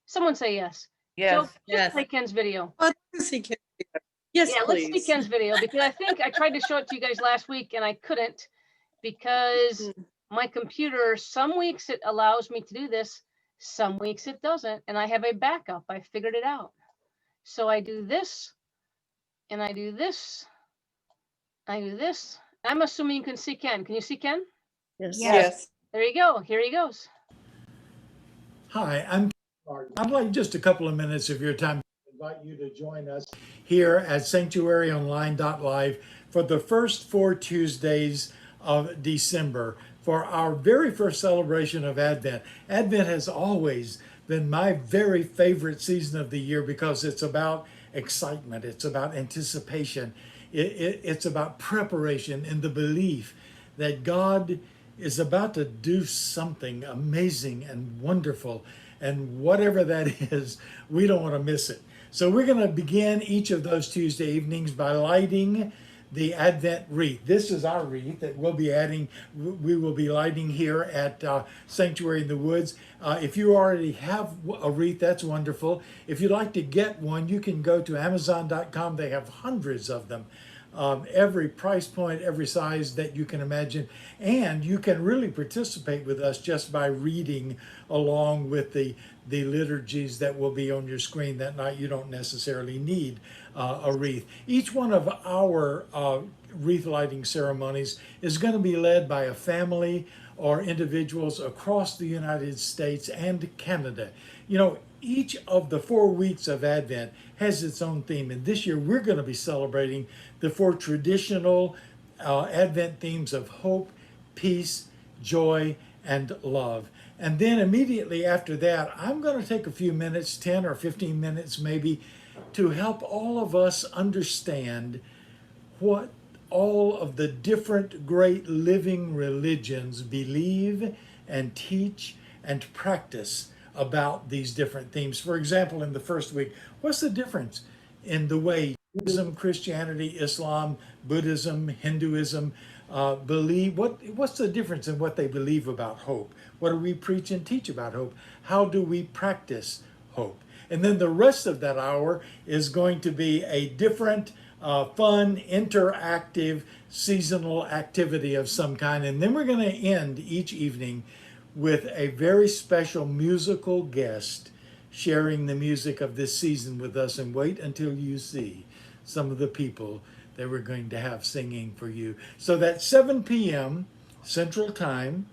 Someone say yes. Yes. Joe, just Yes. play Ken's video. I'd like to see Ken. Yes, Yeah, let's see please. Ken's video, because I think I tried to show it to you guys last week and I couldn't, because my computer, some weeks it allows me to do this, some weeks it doesn't, and I have a backup. I figured it out. So I do this, and I do this, I do this. I'm assuming you can see Ken. Can you see Ken? Yes. Yes. There you go. Here he goes. Hi, I'm Martin. I'd like just a couple of minutes of your time to invite you to join us here at sanctuaryonline.live for the first 4 Tuesdays of December for our very first celebration of Advent. Advent has always been my very favorite season of the year because it's about excitement, it's about anticipation, it's about preparation in the belief that God is about to do something amazing and wonderful, and whatever that is, we don't want to miss it. So we're going to begin each of those Tuesday evenings by lighting the Advent wreath. This is our wreath that we'll be we will be lighting here at Sanctuary in the Woods. If you already have a wreath, that's wonderful. If you'd like to get one, you can go to Amazon.com. They have hundreds of them. Every price point, every size that you can imagine. And you can really participate with us just by reading along with the liturgies that will be on your screen that night. You don't necessarily need a wreath. Each one of our wreath lighting ceremonies is going to be led by a family or individuals across the United States and Canada. You know, each of the 4 weeks of Advent has its own theme, and this year we're going to be celebrating the 4 traditional Advent themes of hope, peace, joy, and love. And then immediately after that, I'm going to take a few minutes, 10 or 15 minutes maybe, to help all of us understand what all of the different great living religions believe and teach and practice about these different themes. For example, in the first week, what's the difference in the way Judaism, Christianity, Islam, Buddhism, Hinduism believe? What's the difference in what they believe about hope? What do we preach and teach about hope? How do we practice hope? And then the rest of that hour is going to be a different, fun, interactive, seasonal activity of some kind. And then we're going to end each evening with a very special musical guest sharing the music of this season with us. And wait until you see some of the people that we're going to have singing for you. So that's 7 p.m. Central Time,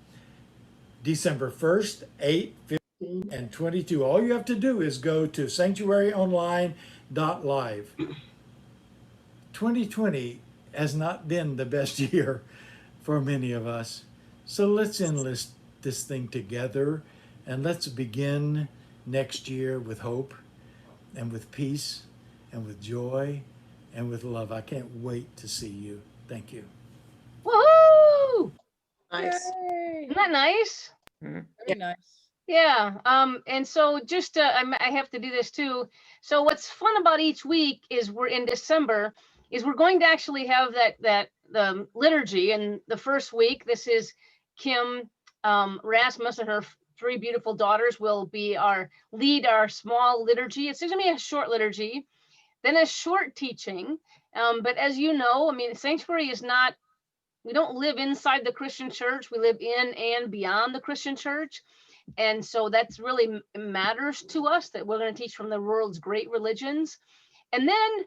December 1st, 8, 15, and 22. All you have to do is go to sanctuaryonline.live. 2020 has not been the best year for many of us. So let's enlist this thing together, and let's begin next year with hope and with peace and with joy and with love. I can't wait to see you. Thank you. Woohoo! Nice. Isn't that nice? Very nice. Yeah. And so just I have to do this too. So what's fun about each week is we're in December is we're going to actually have the liturgy. And the first week, this is Kim Rasmus and her 3 beautiful daughters will be lead our small liturgy. It's going to be a short liturgy, then a short teaching. But as you know, I mean, Sanctuary is not, we don't live inside the Christian church. We live in and beyond the Christian church. And so that's really matters to us that we're going to teach from the world's great religions. And then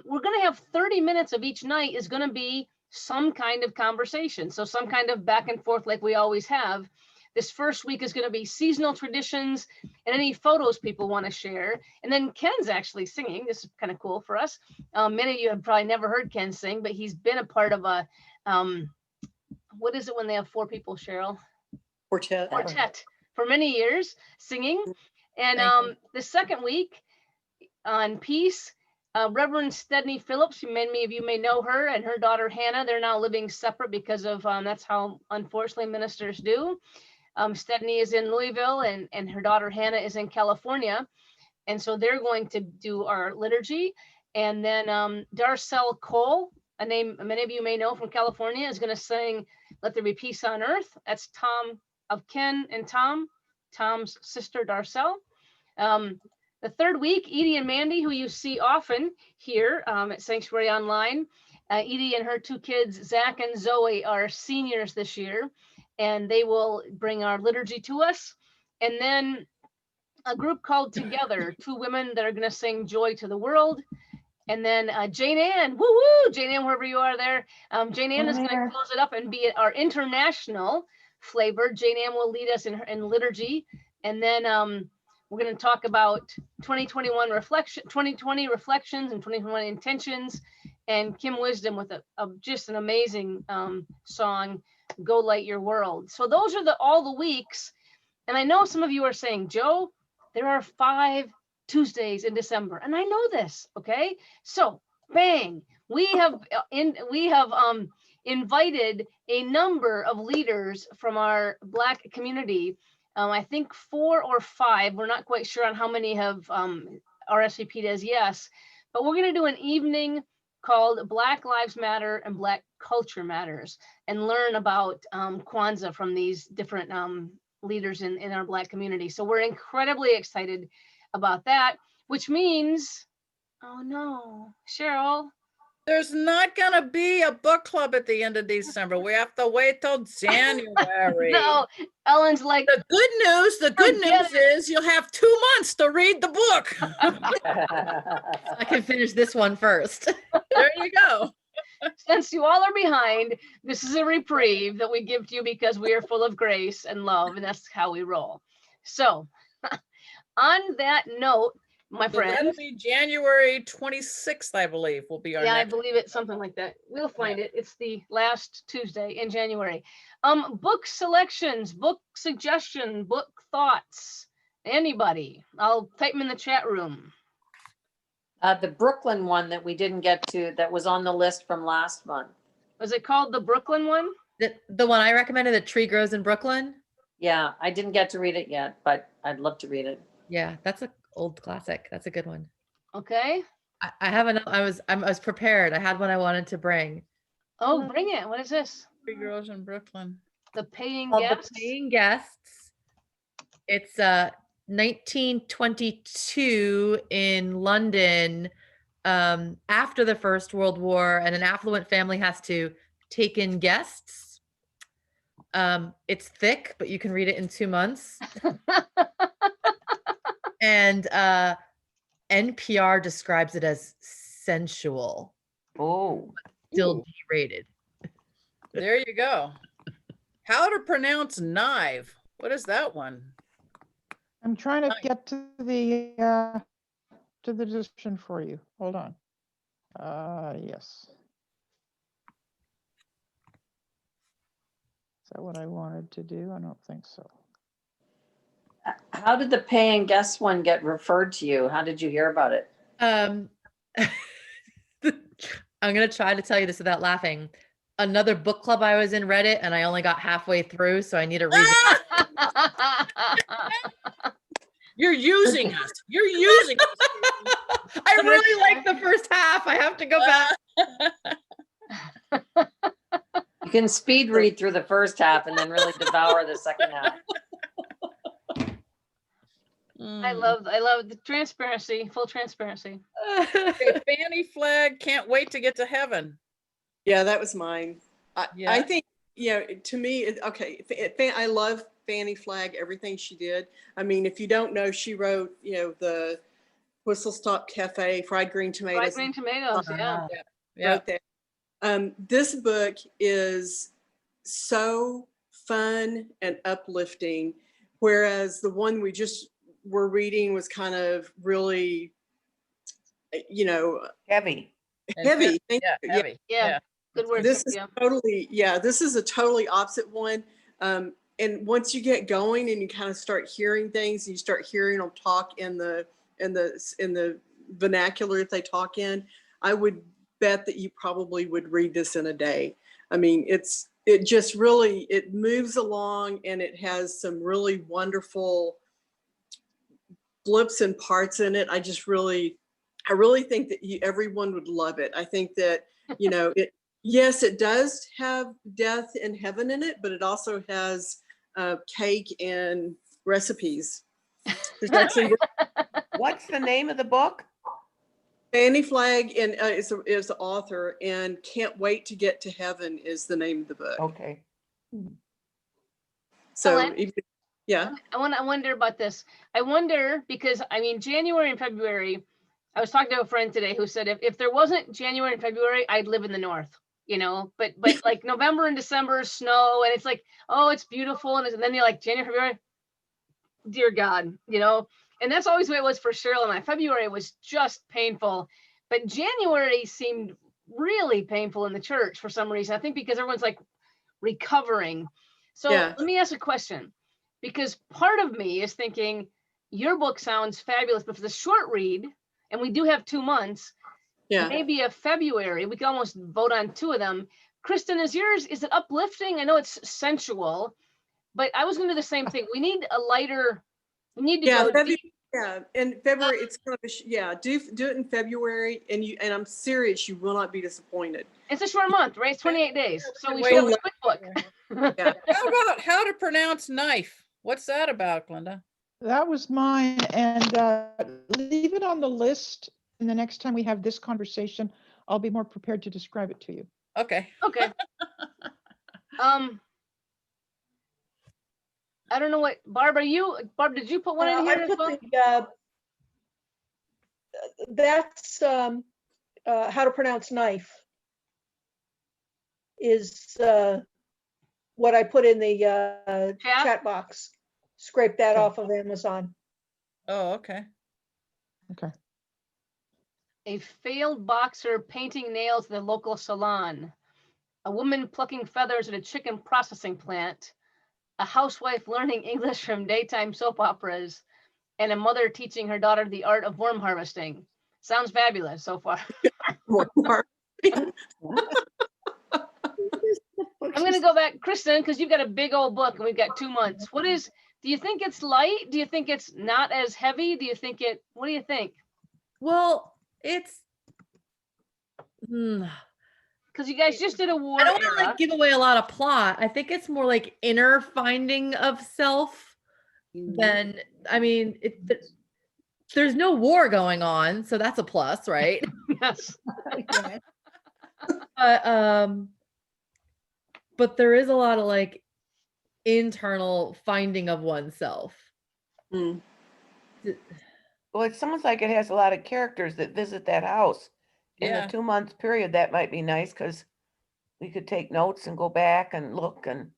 we're going to have 30 minutes of each night is going to be some kind of conversation. So some kind of back and forth like we always have. This first week is going to be seasonal traditions and any photos people want to share. And then Ken's actually singing. This is kind of cool for us. Many of you have probably never heard Ken sing, but he's been a part of a, what is it when they have 4 people, Cheryl? Quartet. Quartet for many years singing. And the second week on peace, Reverend Stedney Phillips, many of you may know her, and her daughter Hannah, they're now living separate because of, that's how unfortunately ministers do. Stedney is in Louisville and her daughter Hannah is in California. And so they're going to do our liturgy. And then Darcel Cole, a name many of you may know from California, is going to sing Let There Be Peace on Earth. That's Tom of Ken and Tom's sister Darcel. The third week, Edie and Mandy, who you see often here at Sanctuary Online. Edie and her 2 kids, Zach and Zoe, are seniors this year, and they will bring our liturgy to us. And then a group called Together, 2 women that are going to sing Joy to the World. And then Jane Ann, woo-woo, Jane Ann, wherever you are there. Jane Ann is going to close it up and be our international flavor. Jane Ann will lead us in liturgy. And then we're going to talk about 2020 reflections and 2021 intentions, and Kim Wisdom with just an amazing song, Go Light Your World. So those are all the weeks. And I know some of you are saying, Joe, there are 5 Tuesdays in December, and I know this. Okay, so bang, we have invited a number of leaders from our Black community. I think 4 or 5. We're not quite sure on how many have RSVP'd as yes, but we're going to do an evening called Black Lives Matter and Black Culture Matters, and learn about Kwanzaa from these different leaders in our Black community. So we're incredibly excited about that, which means, oh no, Cheryl. There's not gonna be a book club at the end of December. We have to wait till January. No, Ellen's like, The good news is you'll have 2 months to read the book. I can finish this one first. There you go. since you all are behind, this is a reprieve that we give to you because we are full of grace and love, and that's how we roll. So on that note, my So that'll friends, be January 26th, I believe, will be our yeah, I next. believe it's something like that. We'll find it. It's the last Tuesday in January. Book selections, book suggestion, book thoughts. Anybody? I'll type them in the chat room. The Brooklyn one that we didn't get to, that was on the list from last month. Was it called the Brooklyn one? The one I recommended, The Tree Grows in Brooklyn. Yeah, I didn't get to read it yet, but I'd love to read it. Yeah, that's an old classic. That's a good one. Okay. I have enough. I was prepared. I had one I wanted to bring. Oh, bring it. What is this? Three Girls in Brooklyn. The Paying Called Guests? The Paying Guests. It's 1922 in London, after the First World War, and an affluent family has to take in guests. It's thick, but you can read it in 2 months. And NPR describes it as sensual. Oh, Still G-rated. There you go. How to pronounce knife. What is that one? I'm trying to Nice. get to the description for you. Hold on. Yes. Is that what I wanted to do? I don't think so. how did the paying guest one get referred to you? How did you hear about it? I'm gonna try to tell you this without laughing. Another book club I was in read it, and I only got halfway through, so I need to read it. You're using us. You're using us. I really like the first half. I have to go back. You can speed read through the first half and then really devour the second half. I love the transparency, full transparency. Okay, Fanny Flag, can't wait to get to heaven. Yeah, that was mine. Yeah. I think, to me, I love Fanny Flagg, everything she did. I mean, if you don't know, she wrote, the Whistle Stop Cafe, Fried Green Tomatoes. Fried green tomatoes, yeah. Yeah. Wrote that. This book is so fun and uplifting, whereas the one we just were reading was kind of really, Heavy. And heavy. Thank Yeah, you. heavy. Yeah. Good word. This is Yeah. this is a totally opposite one. And once you get going and you kind of start hearing things, and you start hearing them talk in the vernacular that they talk in, I would bet that you probably would read this in a day. I mean, it just really, it moves along, and it has some really wonderful blips and parts in it. I really think that everyone would love it. I think that, yes, it does have death and heaven in it, but it also has cake and recipes. There's actually What's the name of the book? Fanny Flagg and is the author, and Can't Wait to Get to Heaven is the name of the book. Okay. So, Ellen? yeah. I wonder about this. I wonder because, January and February, I was talking to a friend today who said if there wasn't January and February, I'd live in the north, but like November and December snow, and it's like, oh, it's beautiful. And then you're like, January, February, dear God, and that's always the way it was for Cheryl and I. February was just painful, but January seemed really painful in the church for some reason. I think because everyone's like recovering. So Yeah. let me ask a question, because part of me is thinking your book sounds fabulous, but for the short read, and we do have 2 months, Yeah. maybe a February, we could almost vote on 2 of them. Kristen, is yours, is it uplifting? I know it's sensual, but I was gonna do the same thing. We need a lighter, we need to Yeah, go deep. Yeah, in February, it's kind of yeah, do it in February, and I'm serious, you will not be disappointed. It's a short month, right? It's 28 days. So we Wait. should have a quick book. Yeah. How about how to pronounce knife? What's that about, Glenda? That was mine, and leave it on the list. And the next time we have this conversation, I'll be more prepared to describe it to you. Okay. Okay. I don't know what, Barb, did you put one in here I as put well? That's how to pronounce knife is what I put in the chat box. Scrape that Okay. off of Amazon. Oh, okay. Okay. A failed boxer painting nails at the local salon. A woman plucking feathers at a chicken processing plant. A housewife learning English from daytime soap operas. And a mother teaching her daughter the art of worm harvesting. Sounds fabulous so far. I'm going to go back, Kristen, because you've got a big old book and we've got 2 months. Do you think it's light? Do you think it's not as heavy? What do you think? Well, it's Because you guys just did a war I don't want to era. like give away a lot of plot. I think it's more like inner finding of self than, I mean, there's no war going on, so that's a plus, right? Yes. But there is a lot of like internal finding of oneself. Mm. Well, it sounds like it has a lot of characters that visit that house. In Yeah. the 2 month period, that might be nice because we could take notes and go back and look and.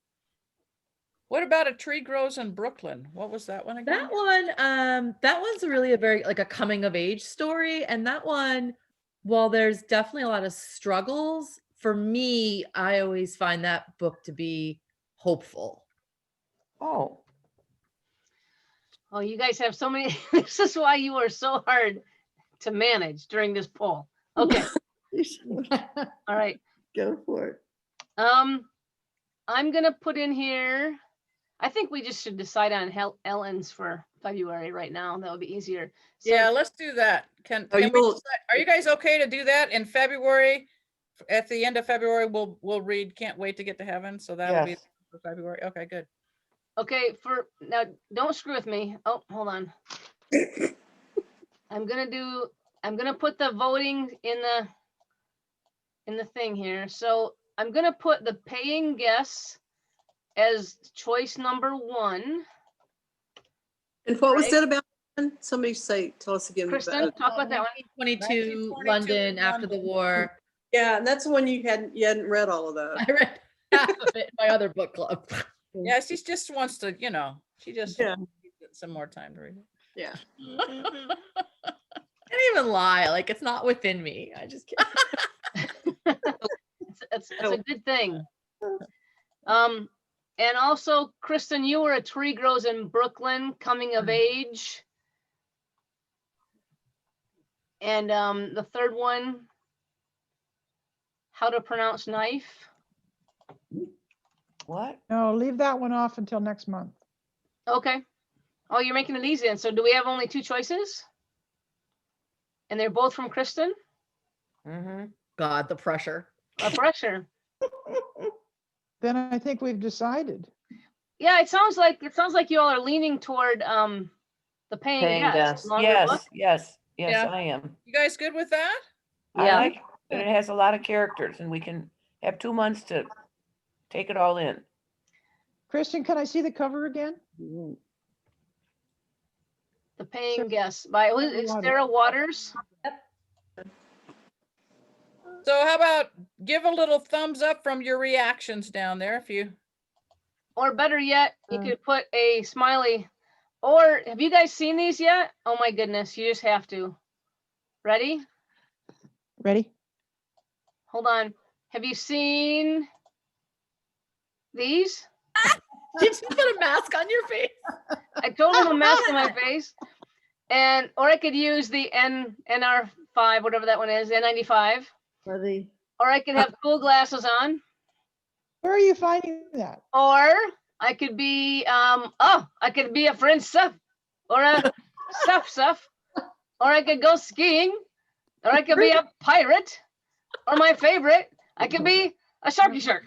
What about A Tree Grows in Brooklyn? What was that one again? That one's really a very like a coming of age story. And that one, while there's definitely a lot of struggles, for me, I always find that book to be hopeful. Oh, Oh, you guys have so many. This is why you are so hard to manage during this poll. Okay. All right. Go for it. I'm gonna put in here. I think we just should decide on Ellen's for February right now. That would be easier. So, Yeah, let's do that. Can we decide- are you guys okay to do that in February? At the end of February, we'll read Can't Wait to Get to Heaven. So that'll be yes. for February. Okay, good. okay, for now, don't screw with me. Oh, hold on. I'm gonna put the voting in the thing here. So I'm gonna put the paying guests as choice number 1. And what was Right. that about? Somebody tell us again. Kristen, talk about that one. 1922 1922 London after the war. Yeah, and that's the one you hadn't read all of that. I read half of it in my other book club. Yeah, she just wants to, she just Yeah. needs some more time to read it. Yeah. I didn't even lie. Like it's not within me. I just can't. It's a good thing. And also, Kristen, you were A Tree Grows in Brooklyn, coming of age. And the third one, How to Pronounce Knife. What? No, leave that one off until next month. Okay. Oh, you're making it easy. And so do we have only 2 choices? And they're both from Kristen? Mm-hmm. God, the pressure. A pressure. Then I think we've decided. Yeah, it sounds like you all are leaning toward the paying guest. Longer book. Yes, Yeah. I am. You guys good with that? I Yeah. like that it has a lot of characters and we can have 2 months to take it all in. Kristen, can I see the cover again? The Paying Guest by Sarah Waters. So how about give a little thumbs up from your reactions down there if you. Or better yet, you could put a smiley. Or have you guys seen these yet? Oh my goodness, you just have to. Ready? Ready? Hold on. Have you seen these? Did you put a mask on your face? I totally have a mask on my face. Or I could use the NR5, whatever that one is, N95. Or I could have cool glasses on. Where are you finding that? Or I could be I could be a French chef or stuff, or I could go skiing, or I could be a pirate, or my favorite, I could be a sharky shark.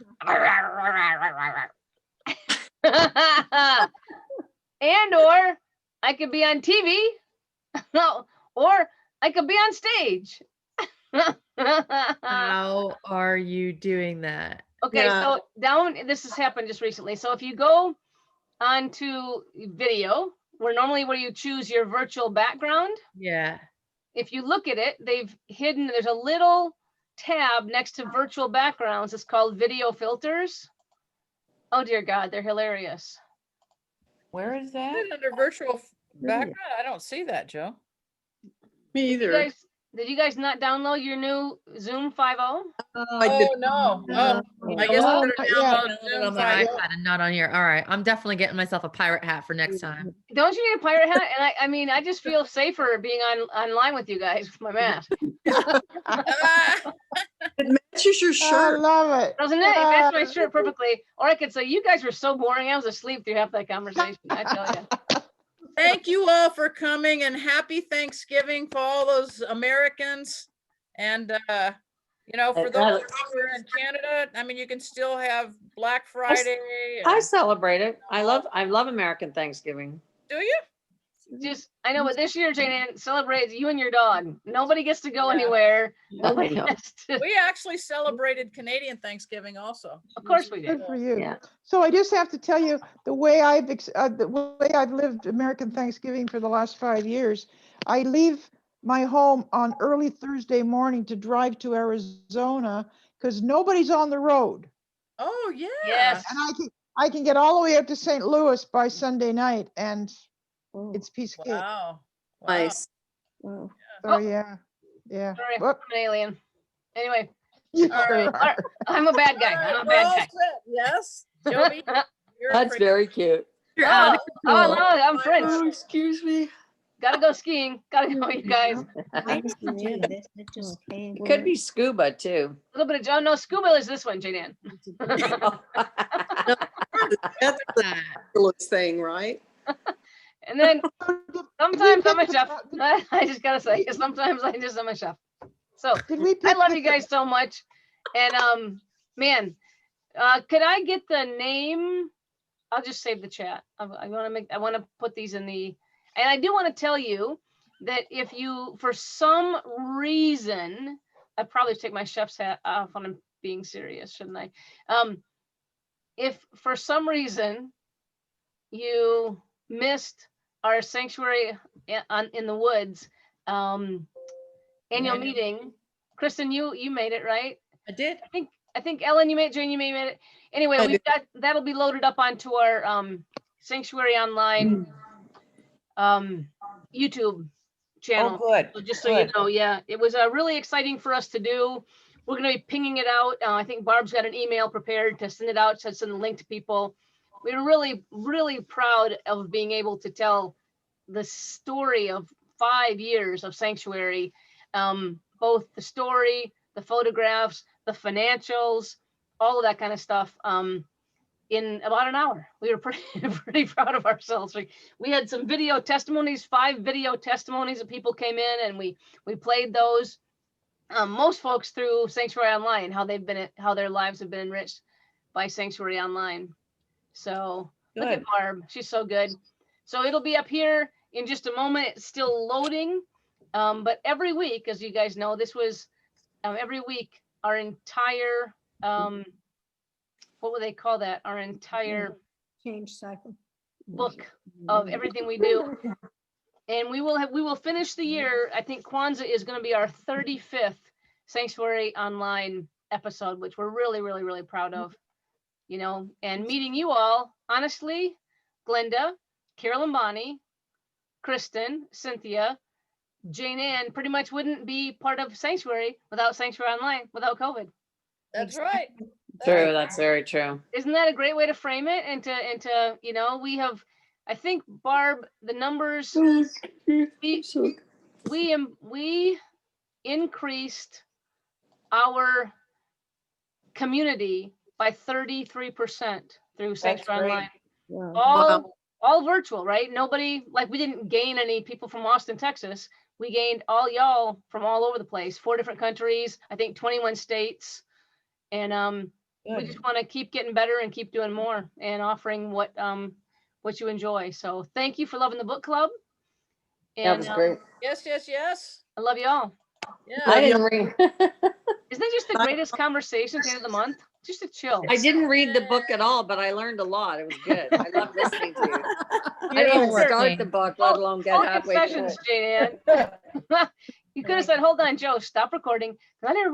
And or I could be on TV, or I could be on stage. How are you doing that? Okay, Yeah. so this has happened just recently. So if you go onto video, where you choose your virtual background, Yeah. if you look at it, they've hidden, there's a little tab next to virtual backgrounds. It's called video filters. Oh dear God, they're hilarious. Where is that? Under virtual background, I don't see that, Joe. Me either. Did you guys not download your new Zoom 5.0? I did. Oh, no. No. Oh, I guess I No, better not download yet. Download it Zoom on my 5.0. iPad and not on here. All right. I'm definitely getting myself a pirate hat for next time. Don't you need a pirate hat? And I mean, I just feel safer being online with you guys with my mask. Ah, It matches your I shirt. love it. Doesn't it? It matched my shirt perfectly. Or I could say, you guys were so boring. I was asleep through half that conversation. I tell you. Thank you all for coming, and happy Thanksgiving for all those Americans. And, you know, for those who are in Canada, I mean, you can still have Black Friday. I and- celebrate it. I love American Thanksgiving. Do you? Just, I know, but this year, Jane Ann, celebrates you and your dog. Nobody gets to go Yeah. anywhere. Oh, I Nobody know. gets to, We actually celebrated Canadian Thanksgiving also. of course we did. Good for you. Yeah. So I just have to tell you, the way I've lived American Thanksgiving for the last 5 years, I leave my home on early Thursday morning to drive to Arizona because nobody's on the road. Oh, yeah. Yes. And I can get all the way up to St. Louis by Sunday night, and Oh, it's piece of cake. Wow. Wow. Nice. wow. So yeah. Sorry, I'm Whoop. an alien. Anyway, You All sure right. are. I'm a bad guy. All right, I'm a we're all bad set. Yes. Joby, guy. you're That's pretty- very cute. You're Oh, out of oh, I control. love it. I'm My Prince. God. Excuse me. Gotta go skiing. Gotta go, you guys. It It could be scuba too. A little bit of John. No, scuba is this one, Jane Ann. That's the fabulous thing, right? And then sometimes I'm a chef. I just gotta say, sometimes I'm a chef. So Did we I pick love the- you guys so much. And man, could I get the name? I'll just save the chat. I want to put these in the, and I do want to tell you that if you, for some reason, I probably should take my chef's hat off when I'm being serious, shouldn't I? If for some reason you missed our sanctuary in the woods annual Annual meeting, Kristen, you made it, right? I did. I think Ellen, you made it, Jane, you made it. Anyway, I we've got, that'll be loaded up onto our Sanctuary Online YouTube channel. Oh, good. So just so you good. know, yeah, it was really exciting for us to do. We're going to be pinging it out. I think Barb's got an email prepared to send it out, to send the link to people. We were really, really proud of being able to tell the story of 5 years of Sanctuary, both the story, the photographs, the financials, all of that kind of stuff, in about an hour. We were pretty proud of ourselves. We had some video testimonies, 5 video testimonies that people came in, and we played those. Most folks through Sanctuary Online, how their lives have been enriched by Sanctuary Online. So look at Good. Barb, she's so good. So it'll be up here in just a moment. It's still loading, but every week, as you guys know, this was every week our entire what would they call that? Our entire Change cycle. book of everything we do. And we will finish the year. I think Kwanzaa is going to be our 35th Sanctuary Online episode, which we're really, really, really proud of. You know, and meeting you all, honestly, Glenda, Carolyn, Bonnie, Kristen, Cynthia, Jane Ann pretty much wouldn't be part of Sanctuary without Sanctuary Online, without COVID. That's right. True, that's very true. Isn't that a great way to frame it? And to you know, we have, I think, Barb, the numbers, we increased our community by 33% through Sanctuary great. Online. Wow. All Wow. all virtual, right? Nobody, like, we didn't gain any people from Austin, Texas. We gained all y'all from all over the place, 4 different countries, I think 21 states. And we Good. just want to keep getting better and keep doing more and offering what you enjoy. So thank you for loving the book club. That And was great. Yes, yes, yes. I love you all. Yeah. I didn't read, Isn't that just the greatest conversation at the end of the month? Just a chill. I didn't read the book at all, but I learned a lot. It was good. I love listening to you. I didn't even You're start the working. book, let alone get All halfway through concessions, it. Jane Ann. You could have said, hold on, Joe, stop recording. Let everybody